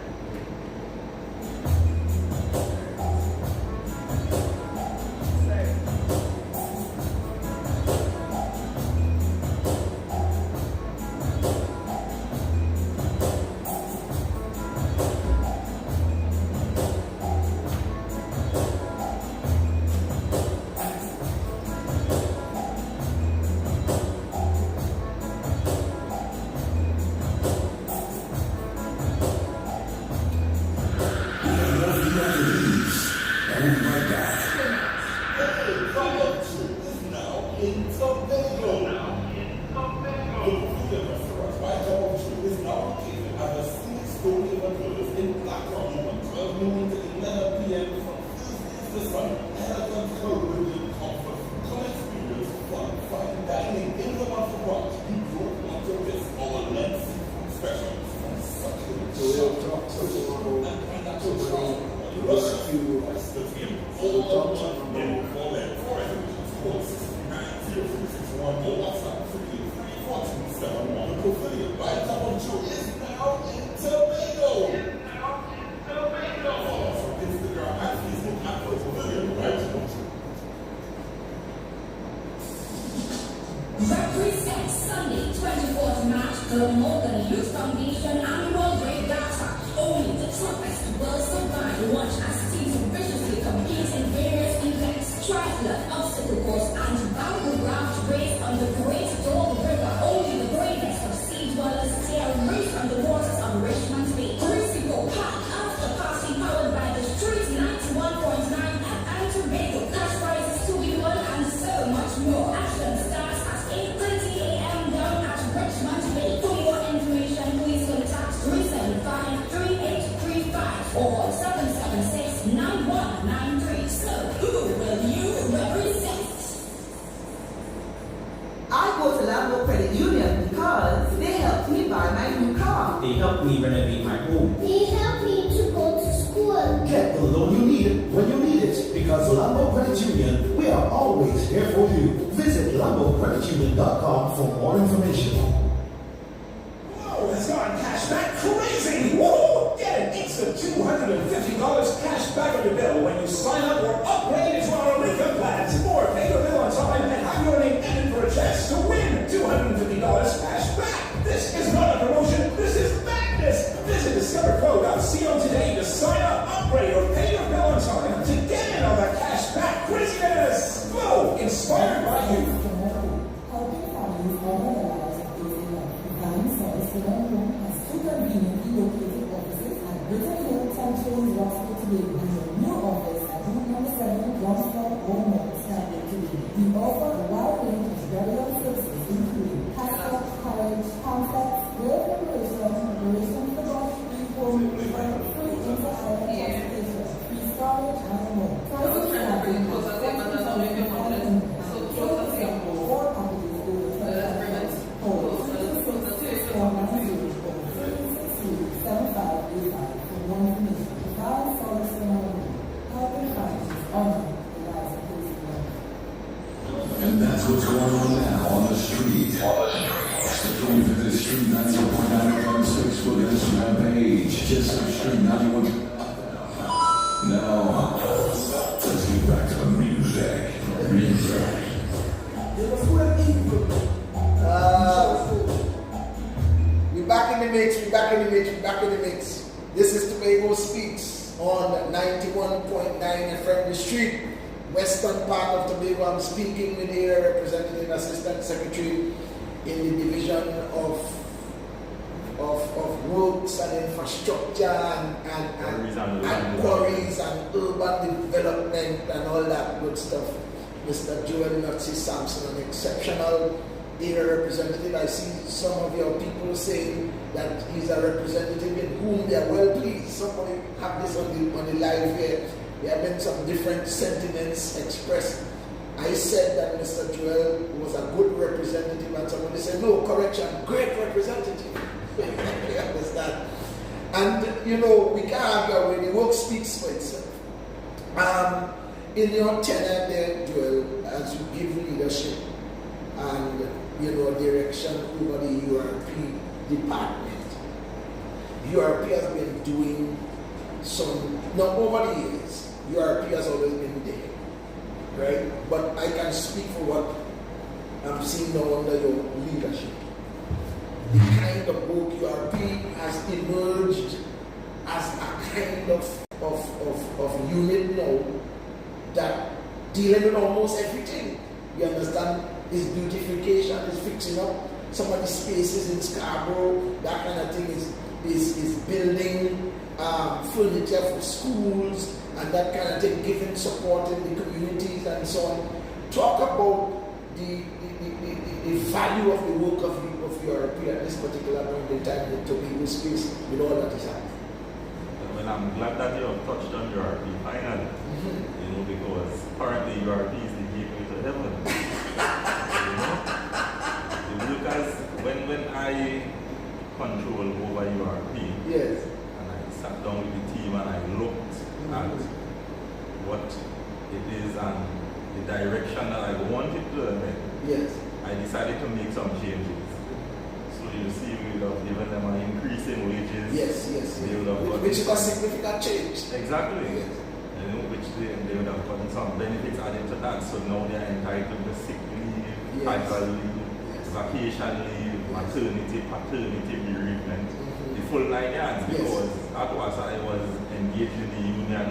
the modern youth foundation annual regatta. Only the toughest will survive. Watch as teams viciously compete in various events. Triathlon, obstacle course, and bamboo raft race on the Great Dog River. Only the bravest of sea dwellers sail race on the waters of Richmond Bay. Crucible Park after party powered by the Street 91.9 and Tobago. Cash prizes to be won and so much more. Action starts at 8:30 a.m. down at Richmond Bay. For more information, please contact 375-3835 or 776-9193. So, who will you represent? I go to Lambo Credit Union because they helped me buy my new car. They helped me renovate my home. They help me to go to school. Get the loan you need when you need it, because Lambo Credit Union, we are always here for you. Visit LamboCreditUnion.com for more information. Whoa, it's gone cashback crazy! Woo! Get an instant $250 cash back on your bill when you sign up or upgrade into our refund plans. Or pay your bill on time and have your name entered for a chance to win $250 cash back. This is not a promotion, this is madness! Visit discoverpro.co today to sign up, upgrade, or pay your bill on time to get in on the cash back craziness! Whoa! Inspired by you! Helping families over the lives of daily life. Divine Service Home has two conveniently located offices at Britain Hill, Township, Rockford, Tobago, and a new office at room number 7, Rockford, Ormond, Stanley, Tobago. We offer a wide range of burial services, including passport, college, pamphlets, will preparation, preparation for God, home, free inter-island transportation, free storage, and more. Prices have been And that's what's going on now on the street. Step on to the street 91.9 FM6 for the Instagram page. Just search street 91. Now, let's get back to the music. We back in the mix, we back in the mix, we back in the mix. This is Tobago Speaks on 91.9 FM The Street, western part of Tobago. I'm speaking with the representative assistant secretary in the division of works and infrastructure and quarries and urban development and all that good stuff. Mr. Joel Nazi Sampson, an exceptional area representative. I see some of your people saying that he's a representative in whom they are well pleased. Somebody have this on the live here. There have been some different sentiments expressed. I said that Mr. Joel was a good representative, and somebody said, no, correction, great representative. You understand? And, we can't argue away. The work speaks for itself. In your tenure there, Joel, as you give leadership and, direction over the URP department, URP has been doing over the years, URP has always been there, right? But I can speak for what I'm seeing now under your leadership. The kind of work URP has emerged as a kind of unit now that dealing with almost everything. You understand? Is beautification, is fixing up some of the spaces in Scarborough, that kind of thing is building furniture for schools and that kind of thing, giving support in the communities and so on. Talk about the value of the work of URP at this particular point in time in the Tobago space with all that is happening. Well, I'm glad that you have touched on URP finally, because currently URP is the gateway to heaven. Because when I control over URP, yes, and I sat down with the team and I looked at what it is and the direction that I wanted to head, yes, I decided to make some changes. So you see, we would have given them an increase in wages. Yes. Which is a significant change. Exactly. Yes. Which they would have gotten some benefits added to that. So now they are entitled to sick leave, annual leave, vacation leave, maternity, paternity, bereavement, the full 9 years, because that was I was engaged in the union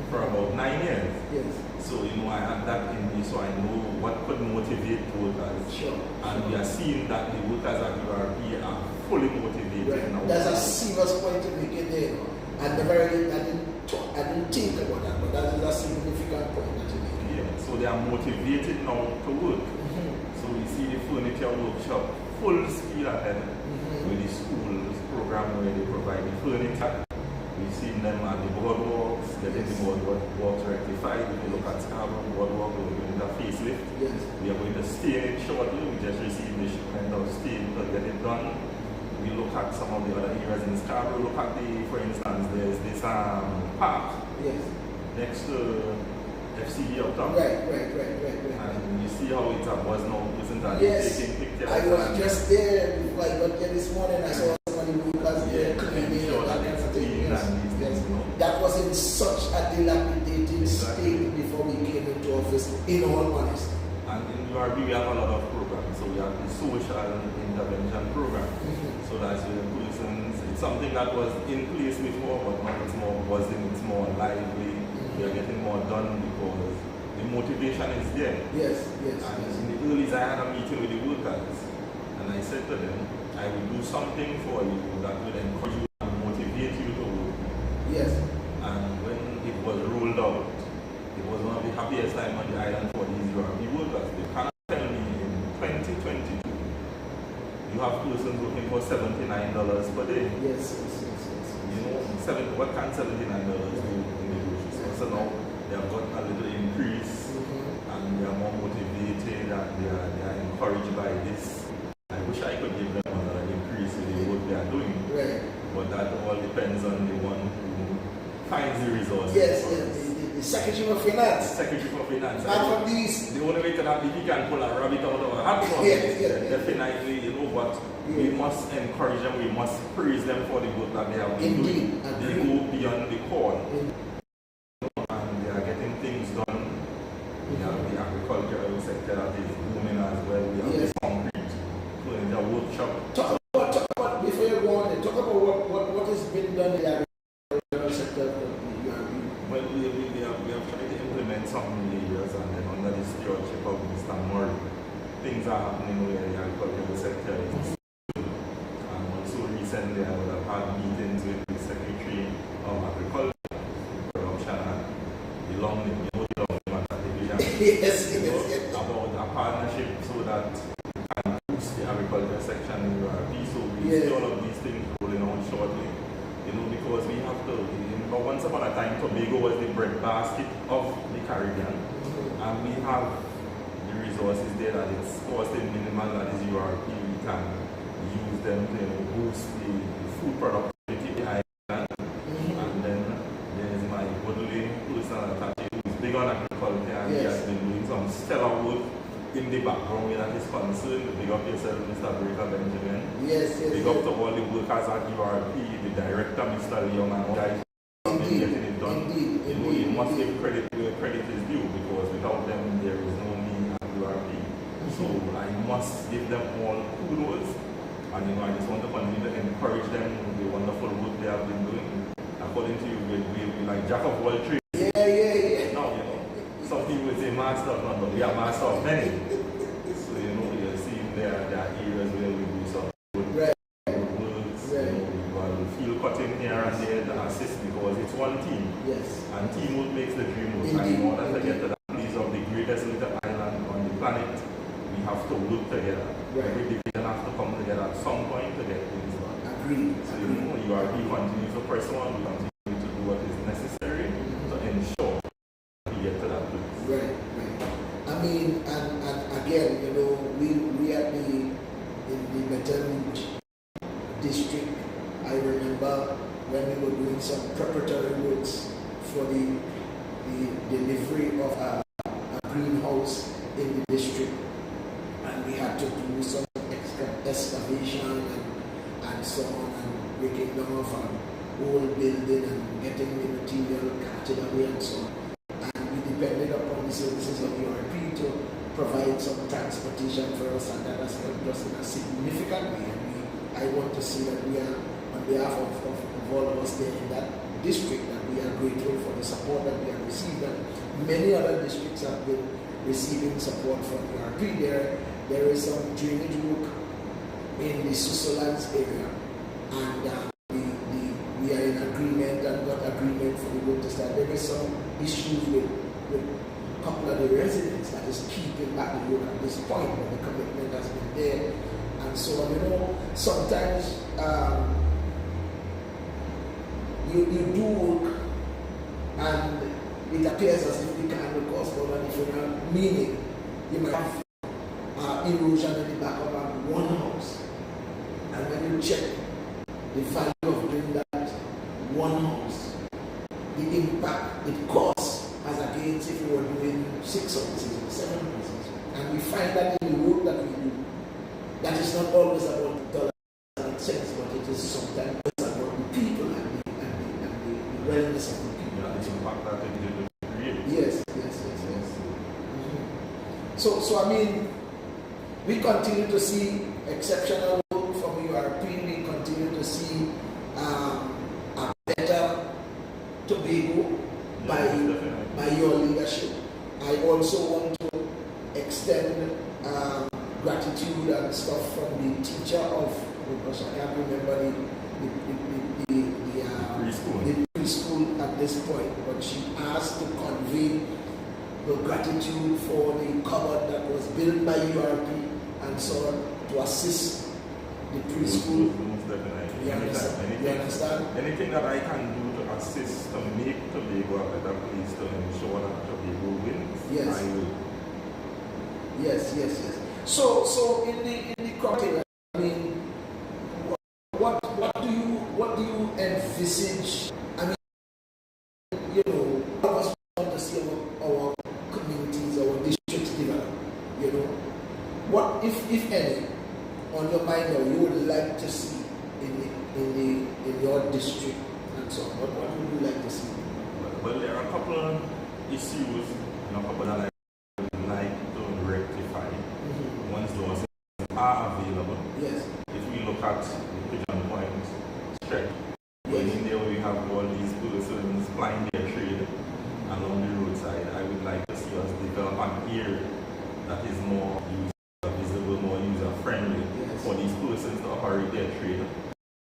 for about 9 years. Yes. So, you know, I had that in me, so I know what could motivate workers. Sure. And we are seeing that the workers at URP are fully motivated. Right. Now. There's a serious point to make it there. I didn't think about that, but that is a significant point that you make. Yeah, so they are motivated now to work. So we see the furniture workshop full speed ahead with the schools program where they provide the furniture. We've seen them at the boardwalks, getting the boardwalks rectified. If you look at Scarborough boardwalk, we're doing the facelift. Yes. We are going to stain it shortly. We just received the shipment of stain to get it done. We look at some of the other areas in Scarborough. Look at for instance, there's this park next to FCE up top. Right. And you see how it's was now persons are taking pictures. I was just there before I got there this morning. I saw somebody workers there cleaning and that kind of thing. Yes. That was in such a dilapidated state before we came into office, in all honesty. And in URB we have a lot of programs. So we have the social intervention program. So that's the persons, it's something that was in place before, but now it's more buzzing, it's more lively. We are getting more done because the motivation is there. Yes. And in the early I had a meeting with the workers, and I said to them, I will do something for you that will encourage you and motivate you to work. Yes. And when it was rolled out, it was one of the happiest times on the island for these URB workers. They cannot tell me in 2022, you have persons working for $79 per day. Yes. You know, what can $79 do in the grocery store? So now they have got a little increase, and they are more motivated, and they are encouraged by this. I wish I could give them another increase in the work they are doing. Right. But that all depends on the one who finds the resources. Yes. The Secretary of Finance. Secretary for Finance. And from these. The only way to that, if he can pull a rabbit out of a hat, definitely, you know, but we must encourage them, we must praise them for the work that they have been doing. They go beyond the call. And they are getting things done. We have the agricultural sector that is booming as well. We have the concrete, so in the workshop. Talk about, before you go on, talk about what has been done in the agricultural sector. Well, we have tried to implement some areas, and then under the stewardship of Mr. Murray, things are happening where the agricultural sector is. And also recently I would have had meetings with the Secretary of Agriculture, Production, and the long division about a partnership so that we can boost the agriculture section in URP. So we see all of these things rolling out shortly. You know, because we have to, but once upon a time, Tobago was the breadbasket of the Caribbean, and we have the resources there that it's costing minimal, that is URP. We can use them to boost the food productivity in the island. And then there's my Woodley personal attaché who is big on agriculture, and he has been doing some stellar work in the background where that is concerned. Big up yourself, Mr. Breaker Benjamin. Big up to all the workers at URP, the director, Mr. Leon, and all guys getting it done. You must give credit where credit is due, because without them there is no me at URP. So I must give them all kudos, and I just want to continue to encourage them with the wonderful work they have been doing. According to you, we're like jack of all trades. Now, some people say master of none, but we are master of many. So you're seeing there are areas where we do some good works. We will field cutting here and there to assist, because it's one team. And teamwork makes the dream work. And in order to get to that place of the greatest little island on the planet, we have to work together. Every division has to come together at some point to get things done. Agreed. So URP continues to press on, we continue to do what is necessary to ensure we get to that place. Right. I mean, and again, we at in the Metternich district, I remember when we were doing some preparatory works for the delivery of a greenhouse in the district, and we had to do some extra excavation and so on, and breaking down of an old building and getting the material carted away and so on. And we depended upon the services of URP to provide some transportation for us, and that has helped us in a significant way. And I want to say that we are, on behalf of all of us there in that district, that we are grateful for the support that we have received. And many other districts have been receiving support from URP. There is some drainage work in the Susolands area, and we are in agreement and got agreement for the work to start. There is some issues with a couple of the residents that is keeping back the work at this point, but the commitment has been there. And so, sometimes you do work and it appears as if it can cause more than if you're not, meaning you might have erosion in the back of one house. And when you check the value of doing that one house, the impact it costs as against if you were doing 6 houses or 7 houses. And we find that in the work that we do, that is not always about dollars and cents, but it is sometimes about the people and the wellness of the people. Yeah, the impact that it will create. Yes. So we continue to see exceptional work from URP. We continue to see a better Tobago by your leadership. I also want to extend gratitude and stuff from the teacher of, because I can't remember the preschool at this point, but she asked to convey the gratitude for the cupboard that was built by URP and so on to assist the preschool. You understand? Anything that I can do to assist to make Tobago a better place, to ensure that Tobago wins, yes. I will. Yes. So in the criteria, what do you envisage? All of us want to see our communities, our districts develop. What, if any, on your mind now you would like to see in your district and so on? What would you like to see? Well, there are a couple of issues, a couple that I would like to rectify. Once those are available. Yes. If we look at the Pigeon Point stretch, in there we have all these persons plying their trade along the roadside, I would like to see us develop an area that is more visible, more user-friendly for these persons to operate their trade.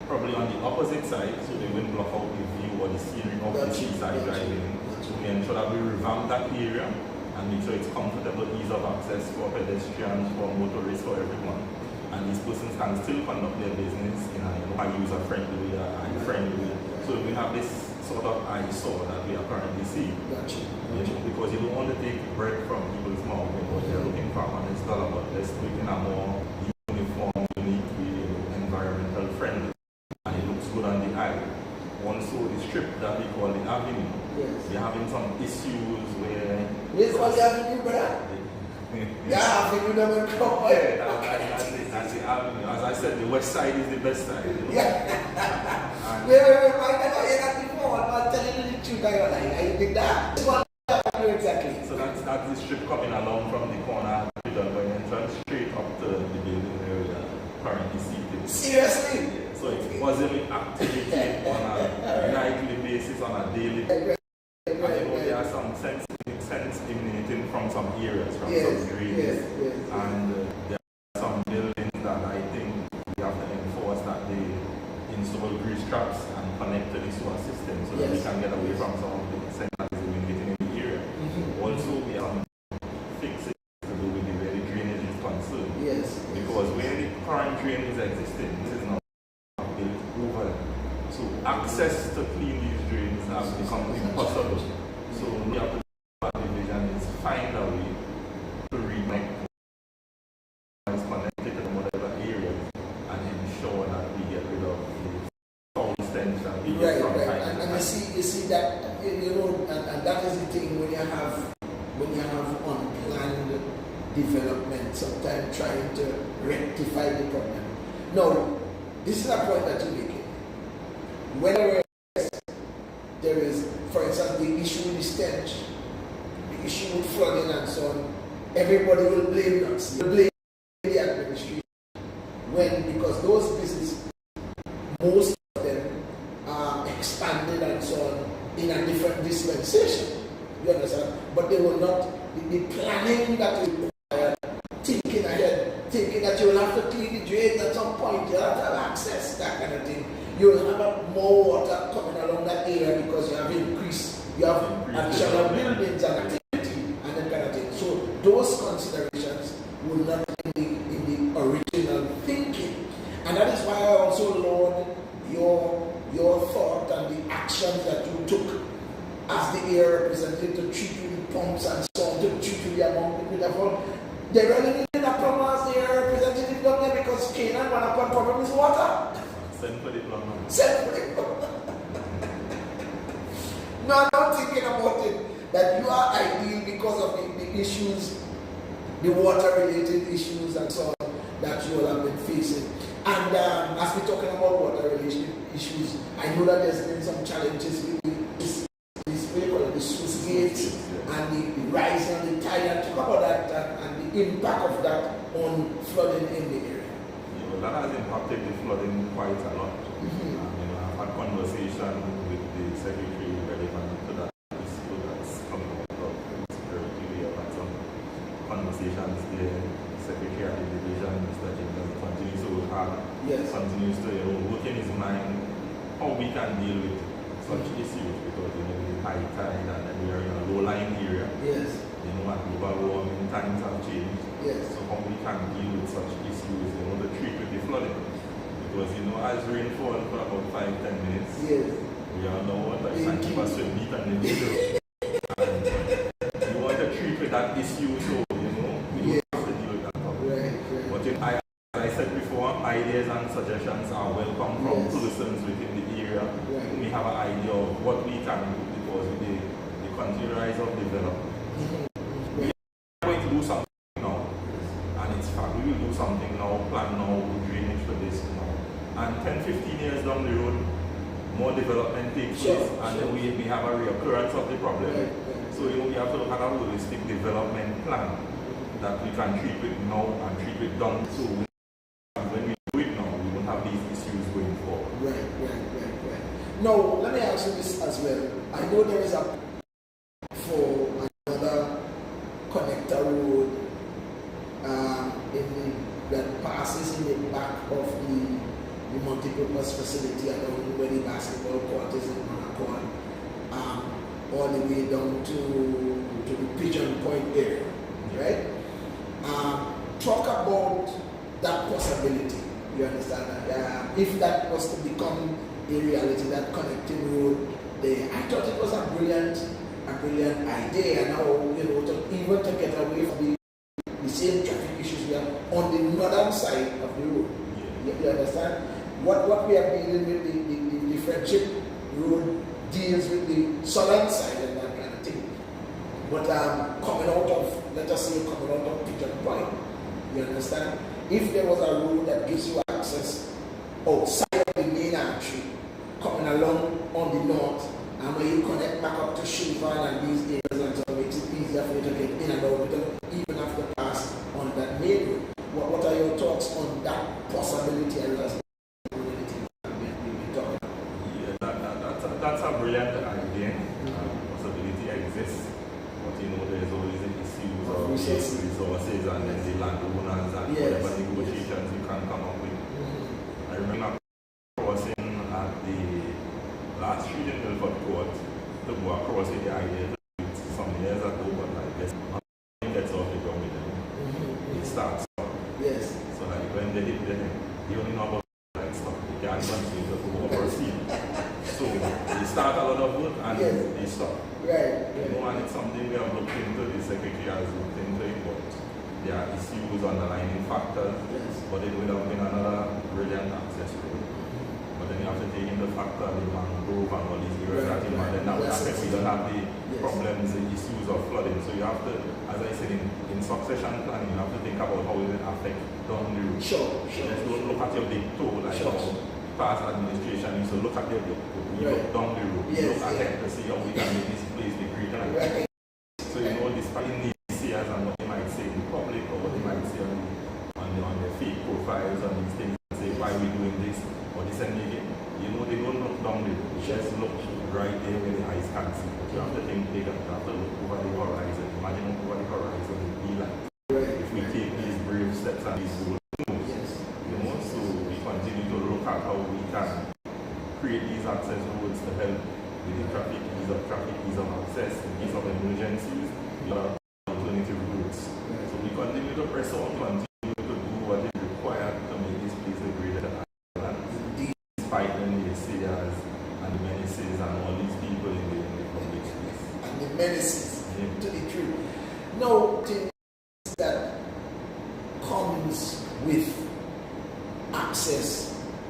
Probably on the opposite side, so they won't block out the view or the scenery of the seaside driving. So we ensure that we revamp that area and make sure it's comfortable, ease of access for pedestrians, for motorists, for everyone. And these persons can still conduct their business in a user-friendly way, a friendly way. So we have this sort of eyesore that we are currently seeing. Because you don't want to take bread from people's mouth because they're looking for $100, but let's do it in a more uniform, unique way, environmental friendly. And it looks good on the eye. Also, the strip that we call the avenue, we're having some issues where... Where's the avenue, brother? Avenue number 4. That's the avenue. As I said, the west side is the best side. Wait, I never heard that before. I'm telling you the truth, I did that. What avenue exactly? So that's the strip coming along from the corner of the Pigeon Point entrance straight up to the building where we are currently seated. Seriously? So it's positive activity on a nightly basis, on a daily basis. There are some sense emanating from some areas, from some drains. And there are some buildings that I think we have to enforce that they install grease traps and connect to the sewer system so that we can get away from some of the centers emanating in the area. Also, we have fixes to do with the way the drainage is concerned. Because where the current drain is existing, this is not built over. So access to clean these drains has become impossible. So we have to division is find a way to reconnect is connected to whatever areas and ensure that we get rid of the foul stench that we get from time to time. And you see that and that is the thing when you have unplanned development, sometimes trying to rectify the problem. No, this is a point that you're making. Whenever there is, for instance, the issue with the stench, the issue with flooding and so on, everybody will blame us. Will blame the administration. Because those businesses, most of them expanded and so on in a different dispensation. You understand? But they will not, the planning that is required, thinking ahead, thinking that you will have to clean the drains at some point, you'll have to have access, that kind of thing. You'll have more water coming along that area because you have additional buildings and activity and that kind of thing. So those considerations will not be in the original thinking. And that is why I also laud your thought and the actions that you took as the area representative to treat you with pumps and so on, to treat you among people that all. They really needed a problem as the area representative down there because Canaan, one of our problem is water. Send for the plumber. Send for the plumber. No, I'm not thinking about it. That you are ideal because of the issues, the water-related issues and so on that you all have been facing. And as we're talking about water-related issues, I know that there's been some challenges with the sluice gates and the rise on the tide. Talk about that and the impact of that on flooding in the area. Yeah, well, that has impacted the flooding quite a lot. I've had conversation with the secretary relevant to that issue that's coming out of security. We have had some conversations there. The secretary at the division, Mr. James, continues to work in his mind how we can deal with such issues because the high tide and then we are in a low-lying area. Yes. And global warming times have changed. Yes. So how we can deal with such issues, the treat with the flooding. Because as rain falls for about 5-10 minutes, yes, we all know what I can keep us swim deep and in the middle. And you want to treat with that issue, so we don't have to deal with that problem. Right. But as I said before, ideas and suggestions are welcome from citizens within the area. Right. We have an idea of what we can do because with the continued rise of development. We are going to do something now, and it's fact, we will do something now, plan now, drainage for this now. And 10-15 years down the road, more development takes place, and then we have a reoccurrence of the problem. Right. So we have to have a holistic development plan that we can treat with now and treat with down. So when we do it now, we won't have these issues going forward. Right. Now, let me ask you this as well. I know there is for another connector road that passes in the back of the multipurpose facility around where the basketball court is in Monaco, all the way down to the Pigeon Point area, right? Talk about that possibility. You understand that? If that was to become a reality, that connecting road there, I thought it was a brilliant idea. Now, even to get away from the same traffic issues we have on the northern side of the road. You understand? What we are dealing with, the friendship road deals with the southern side and that kind of thing. But coming out of Pigeon Point, you understand? If there was a road that gives you access outside of the main artery, coming along on the north, and when you connect back up to Shilvan and these areas and so makes it easier for you to get in and out without even have to pass on that main road. What are your thoughts on that possibility as well? That's a brilliant idea. Possibility exists, but there's always the issues of resources and then the landowners and whatever negotiations you can come up with. I remember crossing at the last street in Milford Court to go across with the idea some years ago, but I guess nothing gets off the ground with them. It starts up. Yes. So when they hit them, they only know about that stuff. They can't continue to go over speed. So they start a lot of work and they stop. Right. And it's something we have looked into, the secretary has looked into it, but there are issues, underlying factors, but it would have been another brilliant access road. But then you have to take in the factor, the mangrove and all these areas that you and then that way we don't have the problems, the issues of flooding. So you have to, as I said, in succession planning, you have to think about how it will affect down the road. Sure. Just don't look at your big toe, like past administration used to look at your big toe. You look down the road, you look ahead to see how we can make this place be greater. So despite these years and what you might say, right there where the eyes can't see. But you have to think bigger. You have to look over the horizon. Imagine over the horizon it would be like. If we take these brave steps and these bold moves, you know, so we continue to look at how we can create these access roads to help with the traffic, ease of access, in case of emergencies, we have alternative routes. So we continue to press on, continue to do what is required to make this place a greater island, despite the naysayers and the menaces and all these people in the public space. And the menaces, to the truth. No thing that comes with access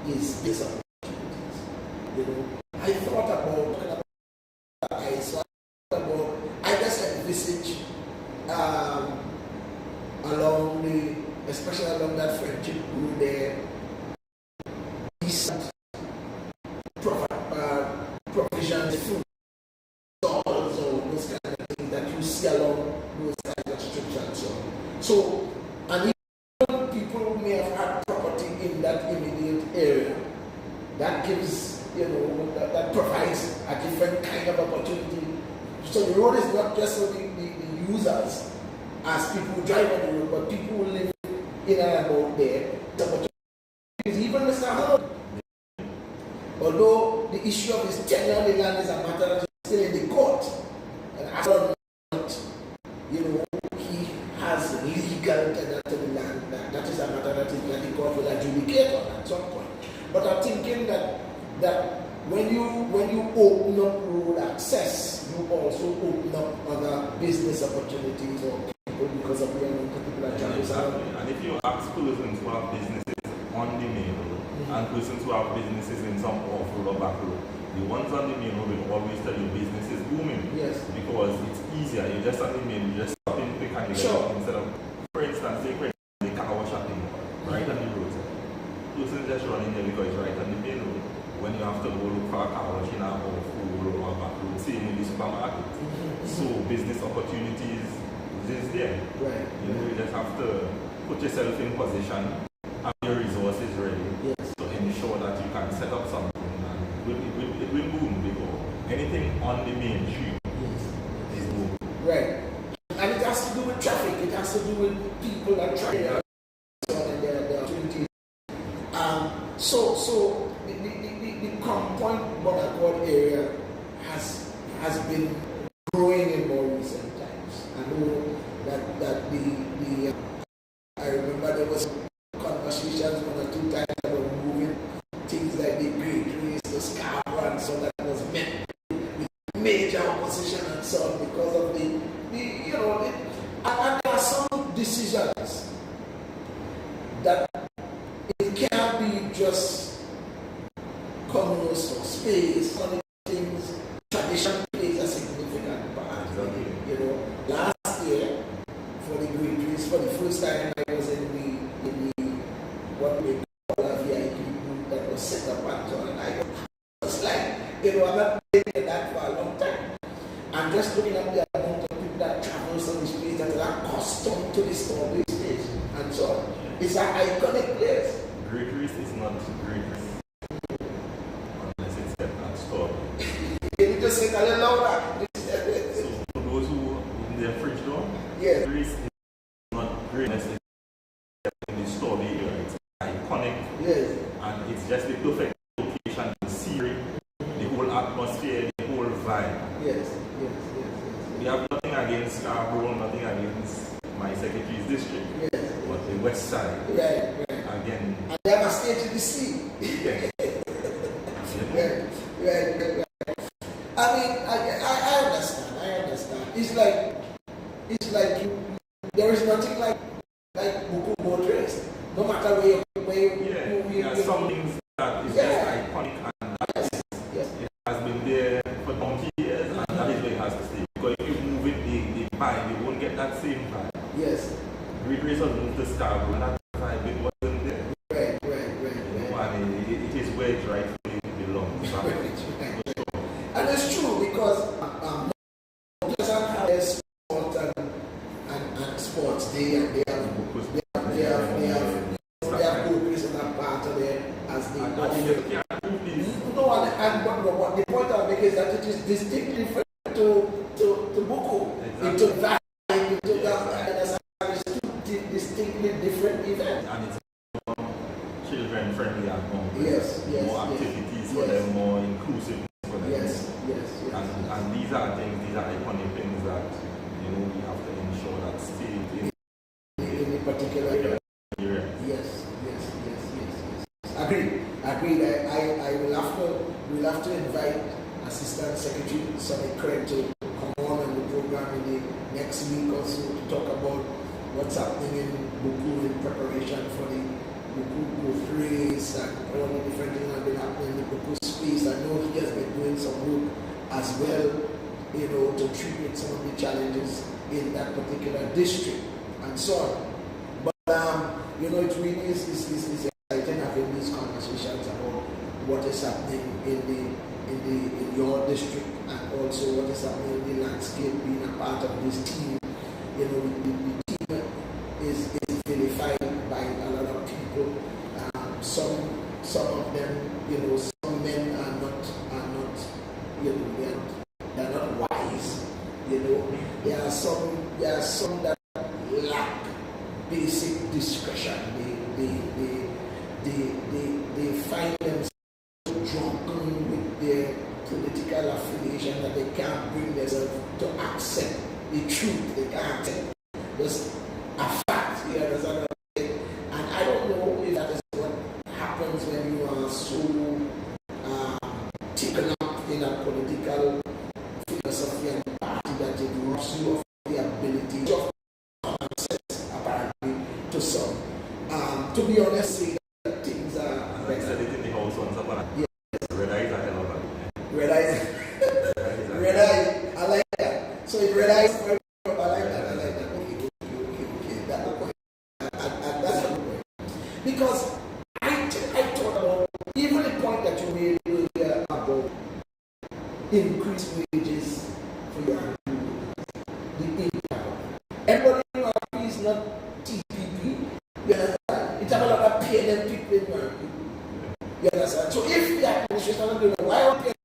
is this opportunities. You know, I thought about I guess I envisage along the, especially along that friendship route there, decent provisions, food stalls or those kind of things that you see along those kinds of strips and so on. So, and even people may have had property in that immediate area, that gives, you know, that provides a different kind of opportunity. So the road is not just for the users as people who drive on the road, but people who live in and about there. The opportunity, even Mr. Howard, although the issue of his tenure on the land is a matter that is still in the court, and as well not, you know, he has legal tenure to the land. That is a matter that the court will adjudicate on at some point. But I'm thinking that when you open up road access, you also open up other business opportunities or people because of the particular challenges. And if you ask persons who have businesses on the main road and persons who have businesses in some off-road or back road, the ones on the main road will always tell you business is booming. Yes. Because it's easier. You just on the main, you just stop in quick and you get up instead of, for instance, the car wash shopping right on the road. Persons just running there because it's right on the main road. When you have to go look for a car wash in a off-road or back road, same in the supermarket. So business opportunities is there. Right. You know, you just have to put yourself in position, have your resources ready, to ensure that you can set up something and it will boom, because anything on the main street is boom. Right. And it has to do with traffic, it has to do with people that try and their opportunities. So the Point Bonaccord area has been growing in more recent times. I know that I remember there was conversations 1 or 2 times about moving things like the Great Race, the Scarborough, and so that was met with major opposition and so on because of the you know, and there are some decisions that it can't be just commerce or space, other things. Tradition plays a significant part. You know, last year for the Great Race, for the first time I was in the what we call a VIP group that was set up at all, and I was like, you know, I'm not playing that for a long time. I'm just looking at the amount of people that traverse on the streets that are accustomed to the Strawberry stage and so on. It's an iconic place. Great Race is not Great Race. Can you just say that a little louder? So for those who in their fridge door, yes. Greece is not greatness in the story area. It's iconic. Yes. And it's just the perfect location to see the whole atmosphere, the whole vibe. Yes. We have nothing against Scarborough, nothing against my secretary's district. Yes. But the west side. Right. Again. And they have a stage in the sea. Yeah. Right. I mean, I understand. It's like there is nothing like Buku boat race. No matter where you some things that is just iconic and that it has been there for donkey years and that is where it has to stay. Because if you move it, the vibe, you won't get that same vibe. Yes. Great Racers moved to Scarborough and that vibe, it wasn't there. Right. And it is where it rightfully belongs. And it's true because Pleasant has sport and sports day, and they have progress in that part of there as they go. No, and the point I'm making is that it is distinctly different to Buku. Exactly. It took that, it took that, and it's two distinctly different events. And it's more children friendly and more. Yes, more activities for them, more inclusive for them. Yes. And these are iconic things that we have to ensure that stay in a particular area. Yes. Agreed. We'll have to invite Assistant Secretary Sonny Craig to come on the program in the next week or so to talk about what's happening in Buku in preparation for the Buku race and all the different things that have been happening in the Buku space. I know he has been doing some work as well, to treat with some of the challenges in that particular district and so on. But it really is exciting having these conversations about what is happening in your district and also what is happening in the landscape, being a part of this team. The team is vilified by a lot of people. Some of them, some men are not they're not wise. There are some that lack basic discretion. They find themselves drunken with their political affiliation that they can't bring themselves to accept the truth. They can't accept just a fact. And I don't know if that is what happens when you are so taken up in a political philosophy and party that it robs you of the ability of common sense, apparently, to some. To be honest, say that things are. I said it in the house once upon a time. Red eyes are hell of a red eyes. I like that. So if red eyes, I like that. Okay. That's the point. That's the point. Because I thought about even the point that you made earlier about increased wages for your employees. The income. Everybody in our country is not TPP. You understand? It's a lot of PNM people in our country. You understand? So if the administration is doing, why are people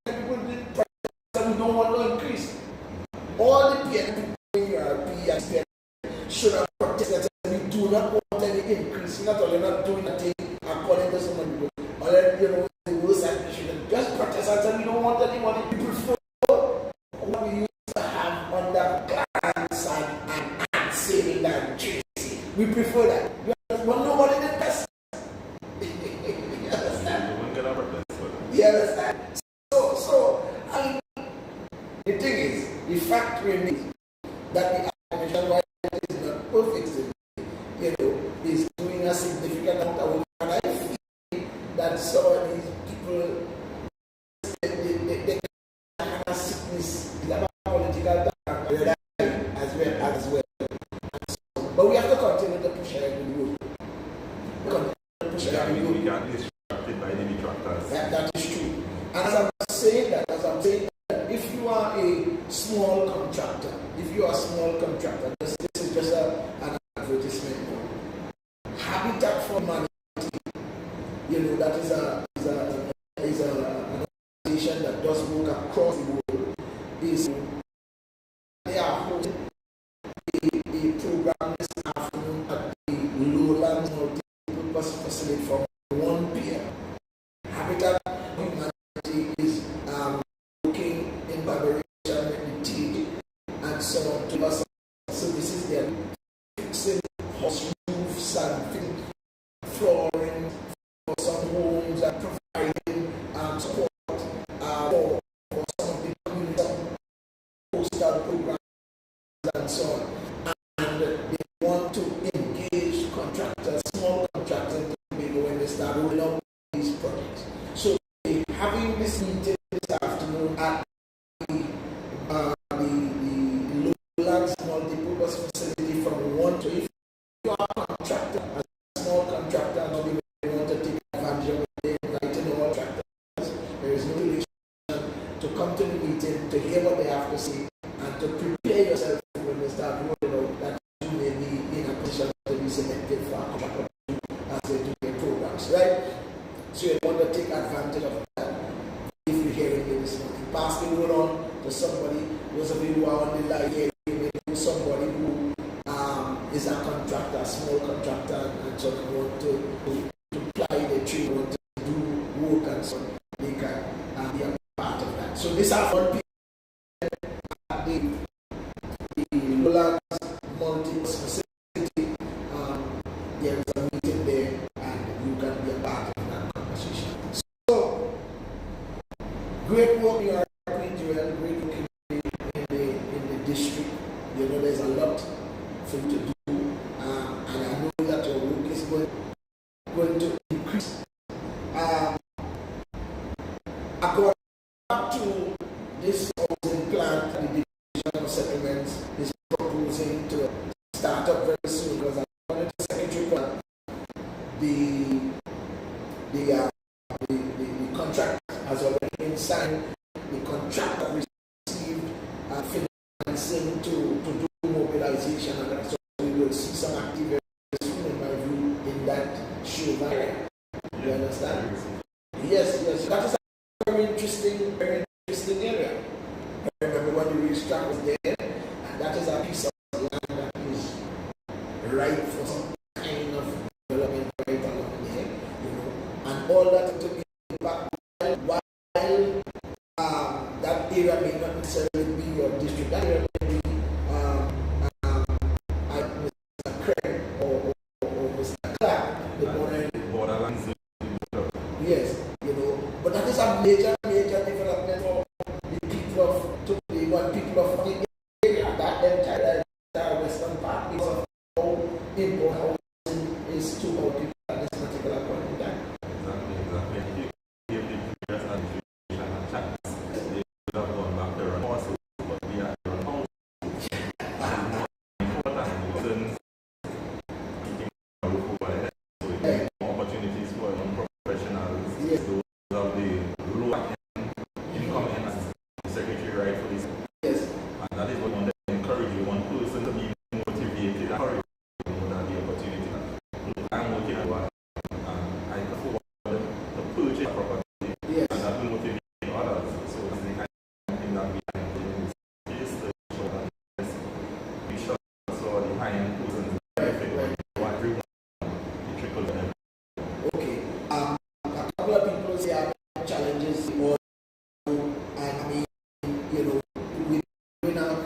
doing price that we don't want to increase? All the PNM people in URP and PNM should have protested that we do not want any increase. Not only not doing a thing according to some people, or the worst administration. Just protest and say we don't want any money. We prefer what we used to have under grants and saving and JC. We prefer that. But nobody did best. You understand? So the thing is, the fact remains that the administration, while it is not perfect, is doing a significant amount of work. And I feel that some of these people, they have a sickness, they have a political background as well. But we have to continue to push ahead with the work. We can't be distracted by the detractors. That is true. And as I'm saying that, if you are a small contractor, this is just an advertisement. Habitat for Humanity, that is an organization that does work across the world. They are holding a program this afternoon at the Lowlands Multi-Purpose Facility from 1 p.m. Habitat for Humanity is working in collaboration with the team and so on to us. So this is their fixing house roofs and fixing flooring for some homes and providing support for some of the community postal programs and so on. And they want to engage contractors, small contractors, when they start rolling out these projects. So having this meeting this afternoon at the Lowlands Multi-Purpose Facility from 1 to 8. If you are a contractor, a small contractor, and you want to take advantage of it, inviting all contractors, there is no relation to come to the meeting to hear what they have to say and to prepare yourself when they start rolling out that you may be in a position to be selected for a contractor as they do their programs, right? So you want to take advantage of that if you're hearing me this morning. Pass the to somebody, those of you who are on the line here, you may know somebody who is a contractor, a small contractor, and so they want to apply the trade, want to do work and so on, they can be a part of that. So these are one people at the Lowlands multi-facility. There is a meeting there, and you can be a part of that conversation. So, great work you are doing, Joel. Great work in the district. You know, there's a lot for you to do, and I know that your work is going to increase. According to this housing plan, the Division of Settlements is proposing to start up very soon, because according to Secretary Plan, the contract has already been signed. The contractor received financing to do mobilization, and so we will see some activity soon, in my view, in that show area. You understand? Yes. That is a very interesting area. I remember when the racetrack was there, and that is a piece of land that is right for some kind of development right along there, you know, and all that to be back while that area may not necessarily be your district. That area may be Mr. Craig or Mr. Clark, the borderlands. Yes, you know, but that is a major development for the people of Tobago, people of the area, that entire western part, because of how important housing is to our people at this particular point in time. Exactly. Give the previous administration a chance. They would have gone back to run houses, but we are run houses. Important reasons keeping a roof over their head. So it gives more opportunities for young professionals. Yes. Those of the lower income and the secretary rightfully said. Yes. And that is what we want to encourage you, one person to be motivated and encouraged to have the opportunity. Look, I'm working at one, and I can afford to purchase a property, Yes. and that will motivate others. So it's the kind of thing that we are doing is just to show that we should also the high-end persons benefit or everyone, it trickles on everyone. Okay. A couple of people say I have challenges, or and I mean, you know, we're not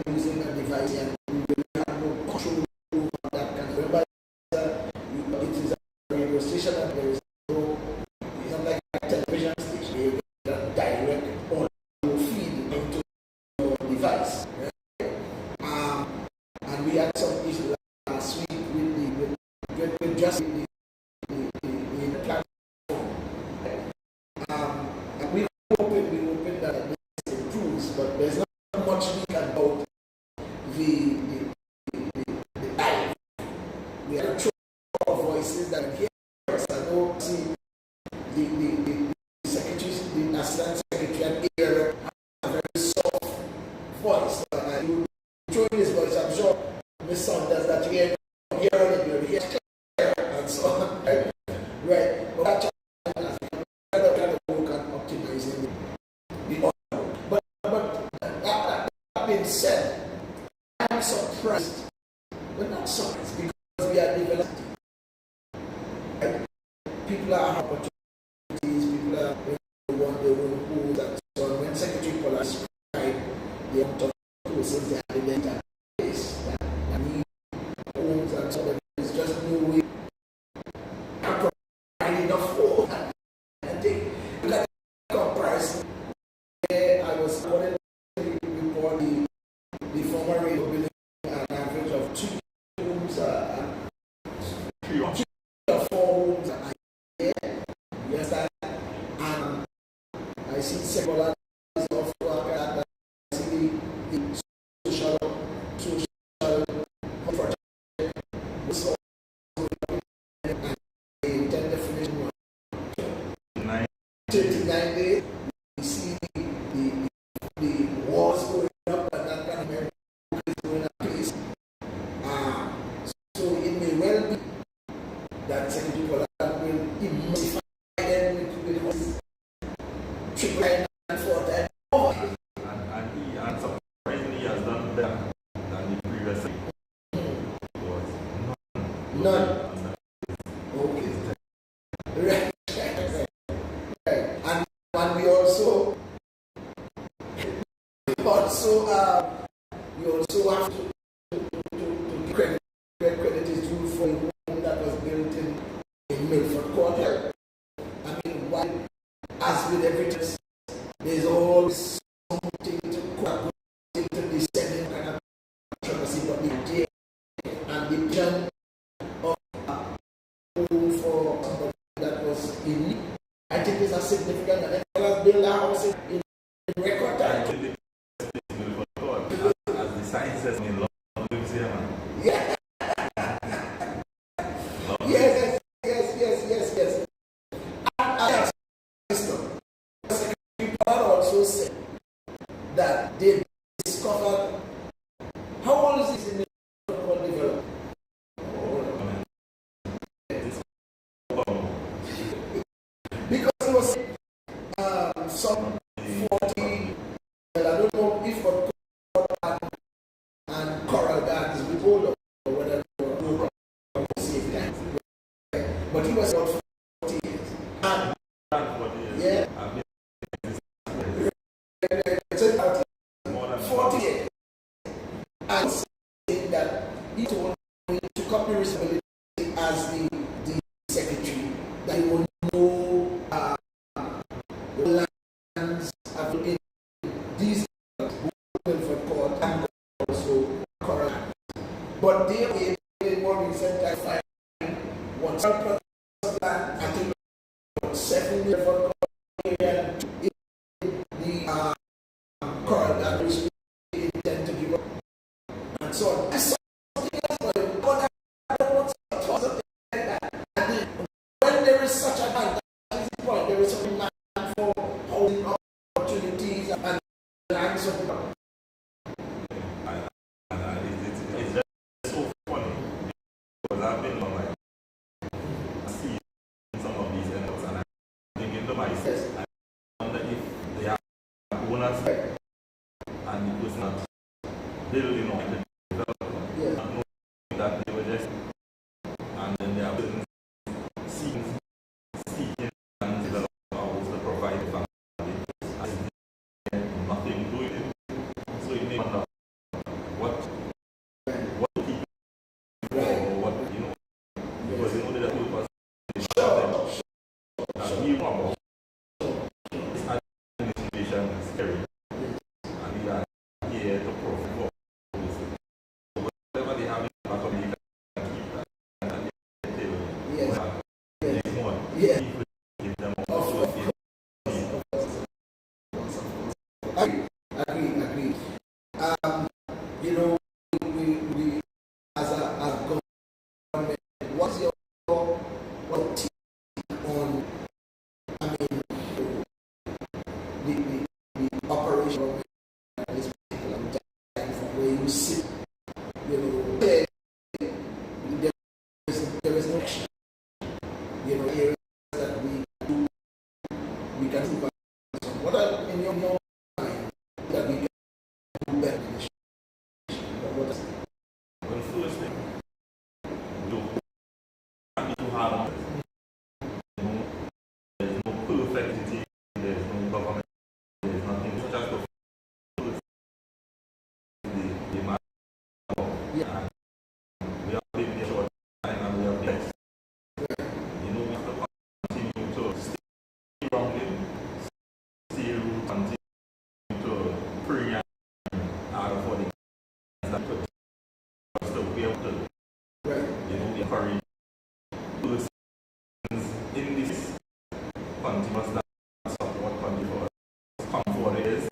using a device, and we really have no control over that kind of. Remember, it is a radio station, and there is no, it's not like a television station. You get direct audio feed into your device. Right? And we had some issues last week with just the platform. And we hoping that this improves, but there's not much we can about the live. We are control of voices that hear us. I know, see, the secretaries, the assistant secretary and area have a very soft voice. And you control his voice, I'm sure Miss Saunders that you hear on it, you hear and so on. Right? But that challenge has kind of work on optimizing the audio. But that being said, I'm surprised. We're not surprised because we are developing. Right? People are opportunities, people are want their own pools and so on. When Secretary Police described the amount of persons they have in the database that need homes and so on, there's just no way to provide enough for that. I think that comparison where I was according to the report, the former radio building an average of 2 homes, 3 or 4 homes a year. Yes, and I see several others of work that I see the social project was also and the intent definition 29 days. We see the walls going up and that kind of is going at pace. So it may well be that Secretary Pollard will emulsify them with triple and 4 times over. also have to credit is due for a home that was built in Milford Court. I mean, as with everything, there's always something to descend kind of controversy, but the idea and the plan of home for somebody that was in need, I think is as significant that everyone has built a house in record time. As the sign says in London, lives here, man. Yeah. Yes. God also said that they discovered how old is this in the development? Because it was some 40, well, I don't know if what and Coral Gardens with older or whatever, but he was about 40 years. And, yeah. 40 years. And saying that he told me to copy responsibility as the secretary, that he will know the lands in these for court and also Coral. But they were more recent. I find one plan, I think 7 years for area in the Coral that which they intend to give up and so on. There's something else for you. God, I don't want to talk something like that. And when there is such a man, that is the point, there is a man for housing opportunities and lands of the It's just so funny because I've been on like see some of these efforts and I'm thinking to myself, I wonder if they have owners and it was not building on the development, not knowing that they were just and then they are building seeking and develop hours to provide the family and nothing doing it. So you may wonder what people or what because you know that people was that we want this administration is scary and we are here to profit for so whatever they have in the back of the can keep that and they have more people give them also Agree. We as a government, what's your take on, I mean, the operation of this particular time from where you sit, there is no action, areas that we can do. What are in your mind that we can do better? Well, first thing, you have there's no perfectity, there's no government, there's nothing such as the matter of we are living a short time and we are blessed. We have to continue to stay grounded, stay rooted, continue to pray and ask for the that the way of the we encourage persons in this continuous that support for come for is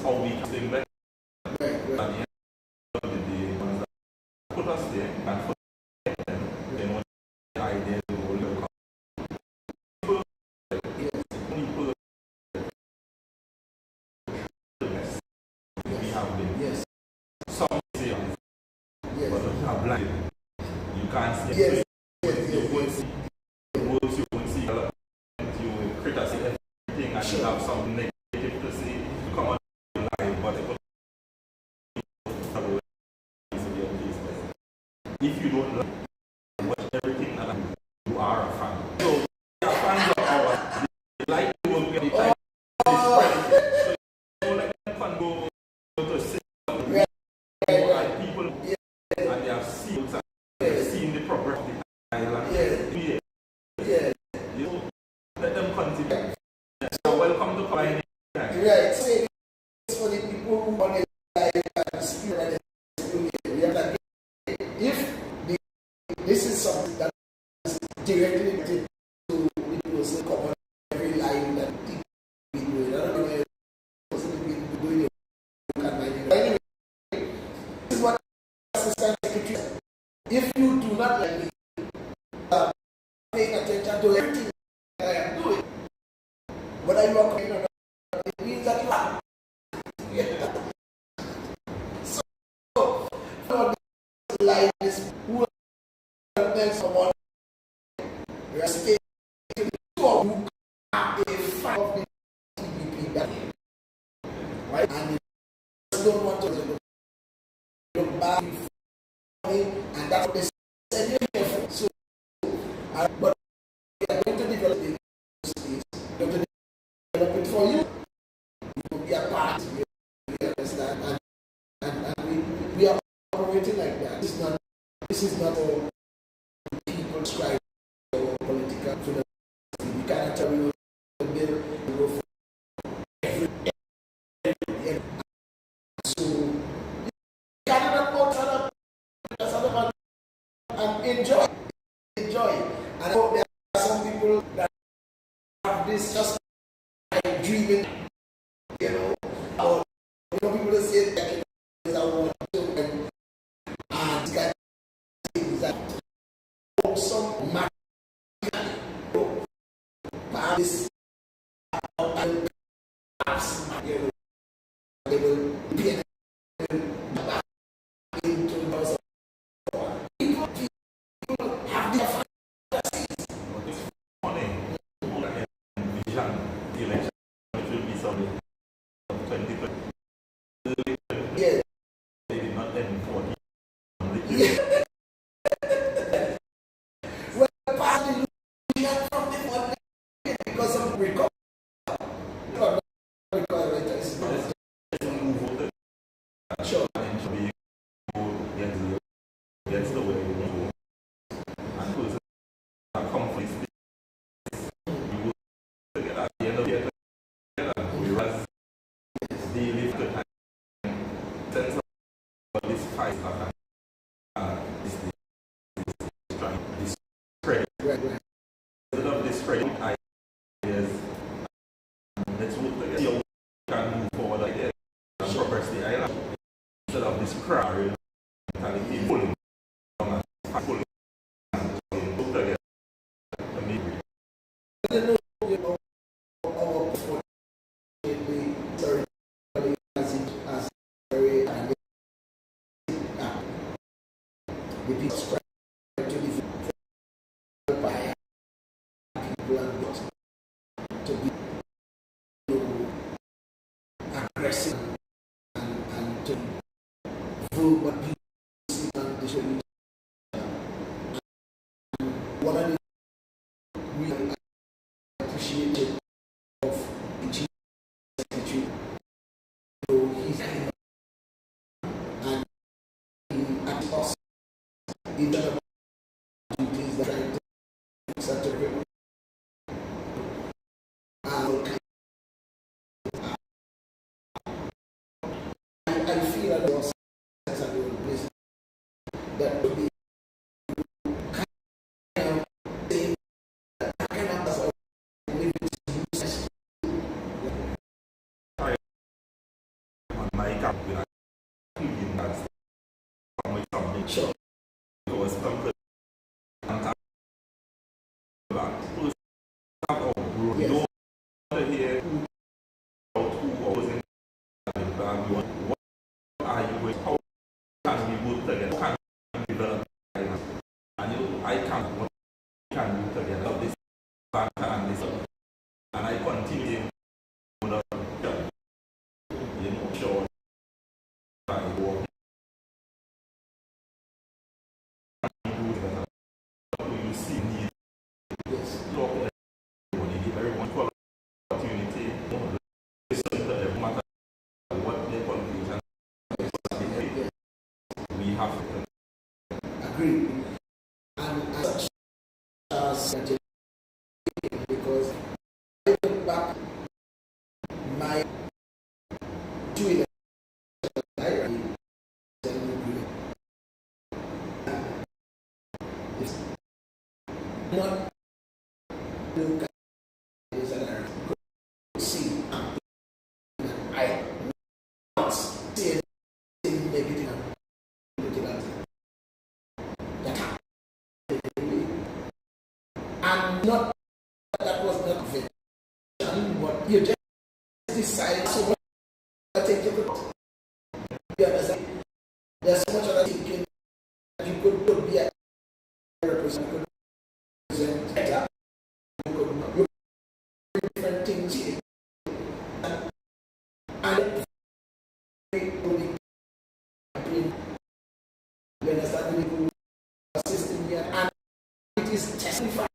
how we can sing back at the end of the day ones that put us there and put them the idea the whole will come we have been some say but are blind. You can't see it. You won't see words, you won't see you will criticize everything and you have something negative to say. You come on live, but if you don't like watch everything that you are a fan. So we are fans of ours. They like the work we are trying to spread. So you don't let them go Right, so it's for the people who want to live and spirit and if this is something that is directly related to it was common every life that people do. I don't know if it's doing it. Anyway, this is what Assistant Secretary said. If you do not like me, paying attention to everything I am doing, whether you are coming or not, it means that you are. So, for this life is who helps someone respect to who are a fan of the TPP that right? And they don't want to look back and that's what they said. So, but we are going to develop the space, we are going to develop it for you. You will be a part, you understand? And we are operating like that. This is not all people describe or political philosophy. We cannot tell you the bill for every. So you cannot go to and enjoy. And I hope there are some people that have this just like dreaming, or people that say that I want to and this guy says that some man this they will be back into the house of people have their fantasies. It's funny. Vision, the election, which will be something of 2020. Yeah. They did not end for Well, partly from the one because of recovery. Sure. Gets the way you want to. And those are conflicts. You will get at the end of the year. Whereas they live the time. Sense of this fight this spread. Instead of this spreading ideas, let's work together. You can move forward like that and progress the island. Instead of this crowd mentality pulling on us, pulling and work together. The people spread to the by people and to be aggressive and to vote what people see and distribute. One of the really appreciated of the chief secretary, he's and he asked us either about duties that are such a great I feel that there was sense of the place that would be kind of saying that I cannot as a living useless. On my camp, we are in that with something. Sure. It was something. You don't want to hear who was in the bag. What are you with? How can we work together? How can we develop? And I can't. What can we do together? This banker and this, and I continue with the sure. You see need. Yes. Talk to everybody. Give everyone equal opportunity. Listen to them. No matter what their qualifications. We have to agree. And as such because I look back not look at this and see. I not see anything negative. And not that was not convention, but you just decide so much. I take it. You understand? There's so much other thinking that you could be a representative. You could different things here. And you understand? You assist in here, and it is testified.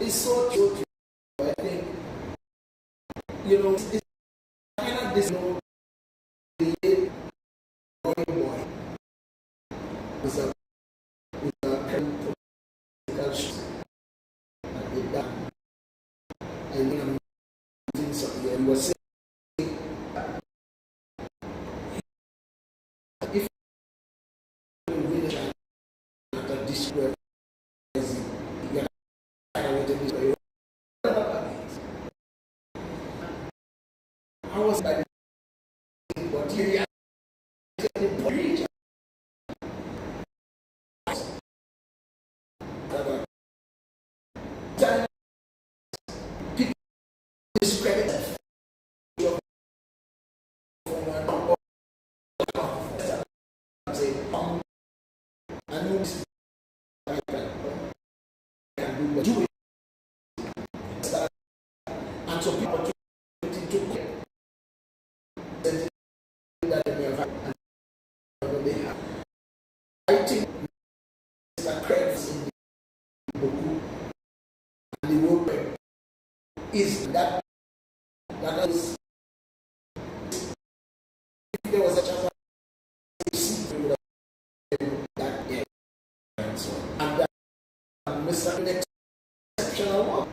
It's so true. I think, it's kind of this the boy is a political shoes. And when I'm using something, and was saying, if you really try to describe I was like, what you discredit I know this I can do, but do it. And so people took that they have and they have. I think Mr. Krebs in the book and the work is that is if there was a chance to see that year and so on. And that Mr. Exceptional work.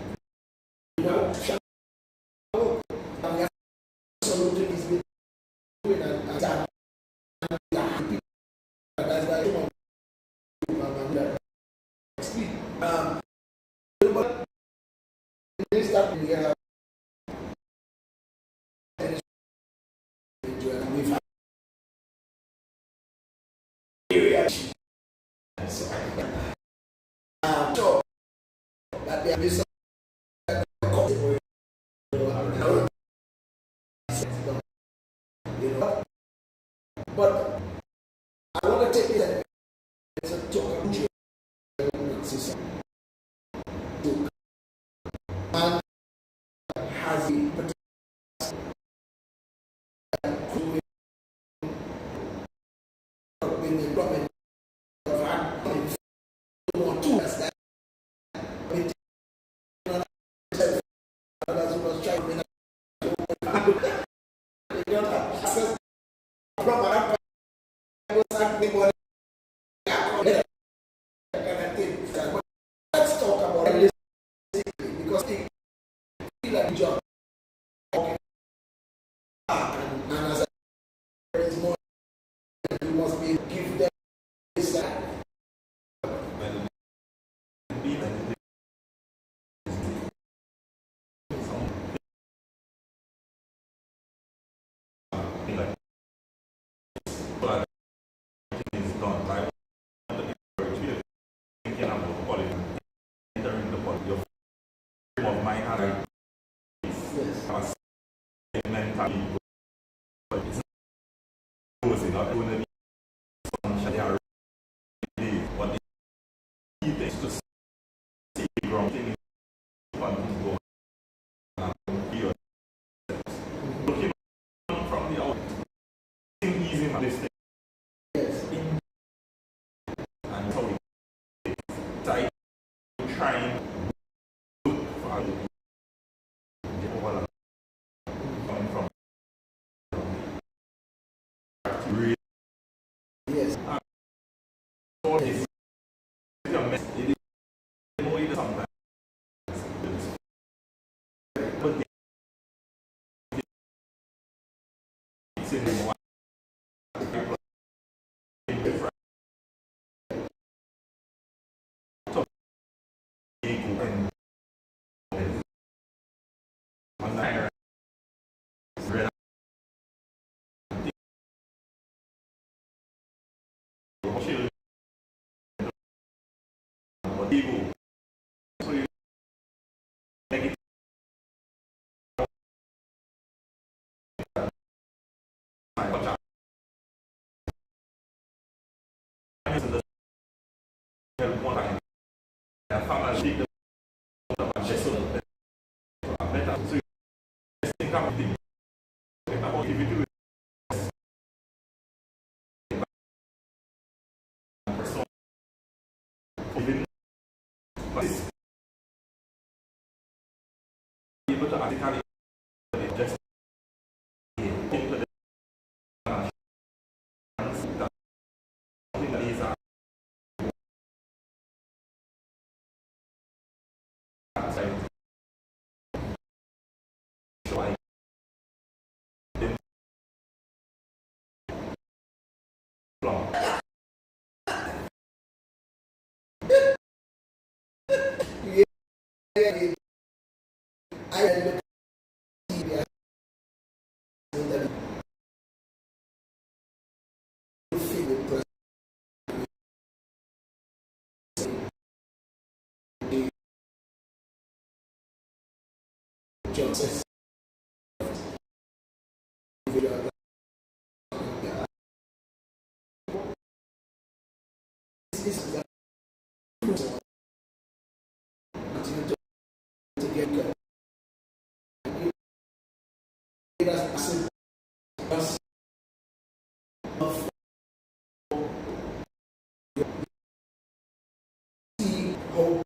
But I want to take it as a token system. Man has the government of two as that. They don't have access. can but it's not going to be sunshine every day. But the key thing is to see the ground thing is fun to go and be your steps. Looking from the out, it's easy for this thing. Yes. And so we try trying to look for other people. Get over that. Coming from really. Yes. So it's a mess. It is annoying sometimes. But it's in the one. So and on that red people. So you make it able to articulate just into the something that is so I then I look Joseph. This is the continue to get good. It has accepted us of see how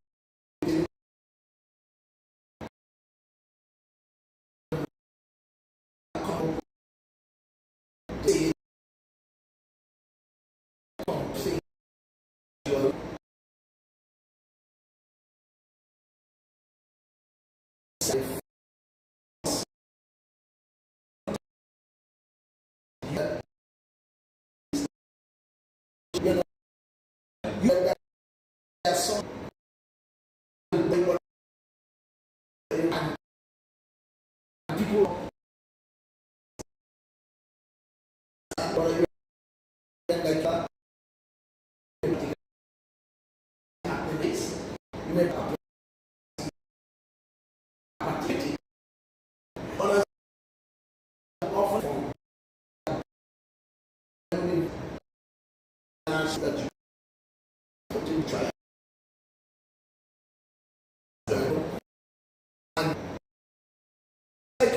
they complete your self. You know, there's some and people like that. Happiness, you make apathetic. Others often that you continue trying. And like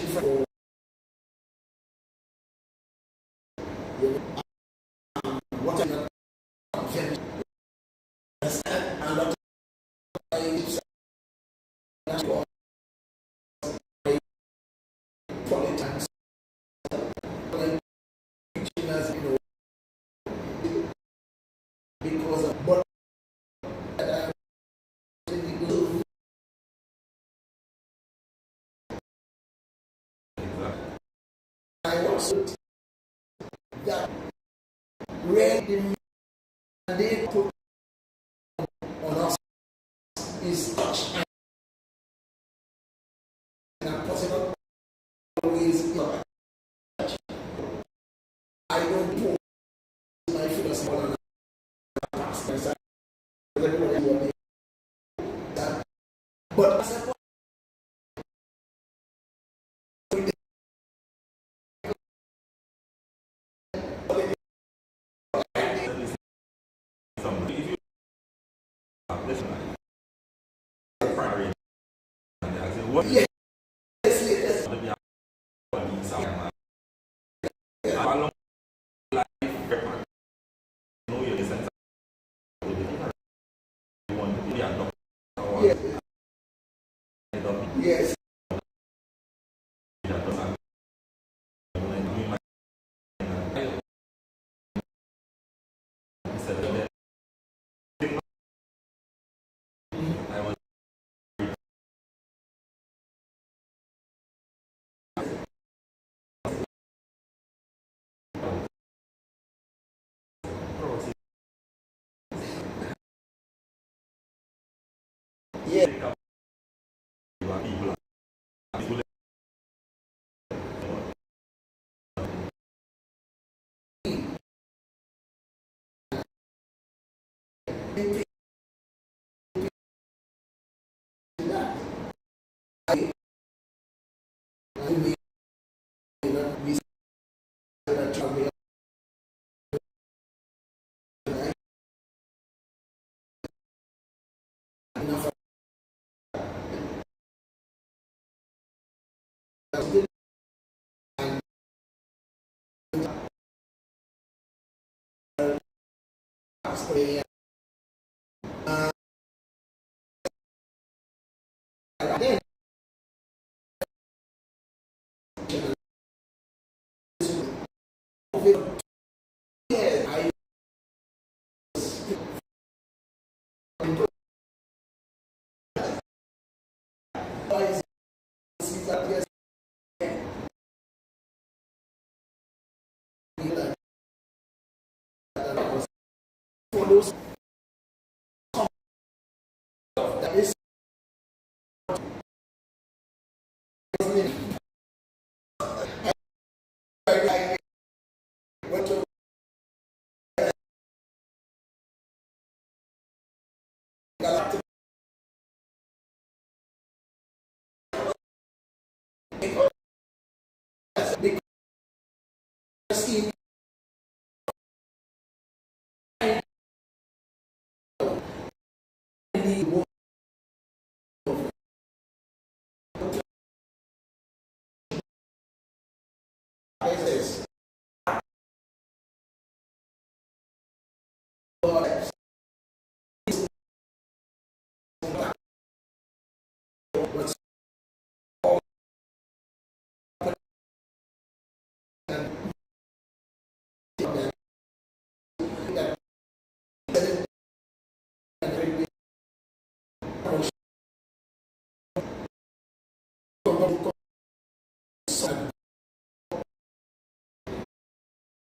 for what I'm not understand and not politics like teaching us, you know, because of what I also that where the mandate put on us is such and possible always I don't put my philosophy on that But as a Yes. Yes. Because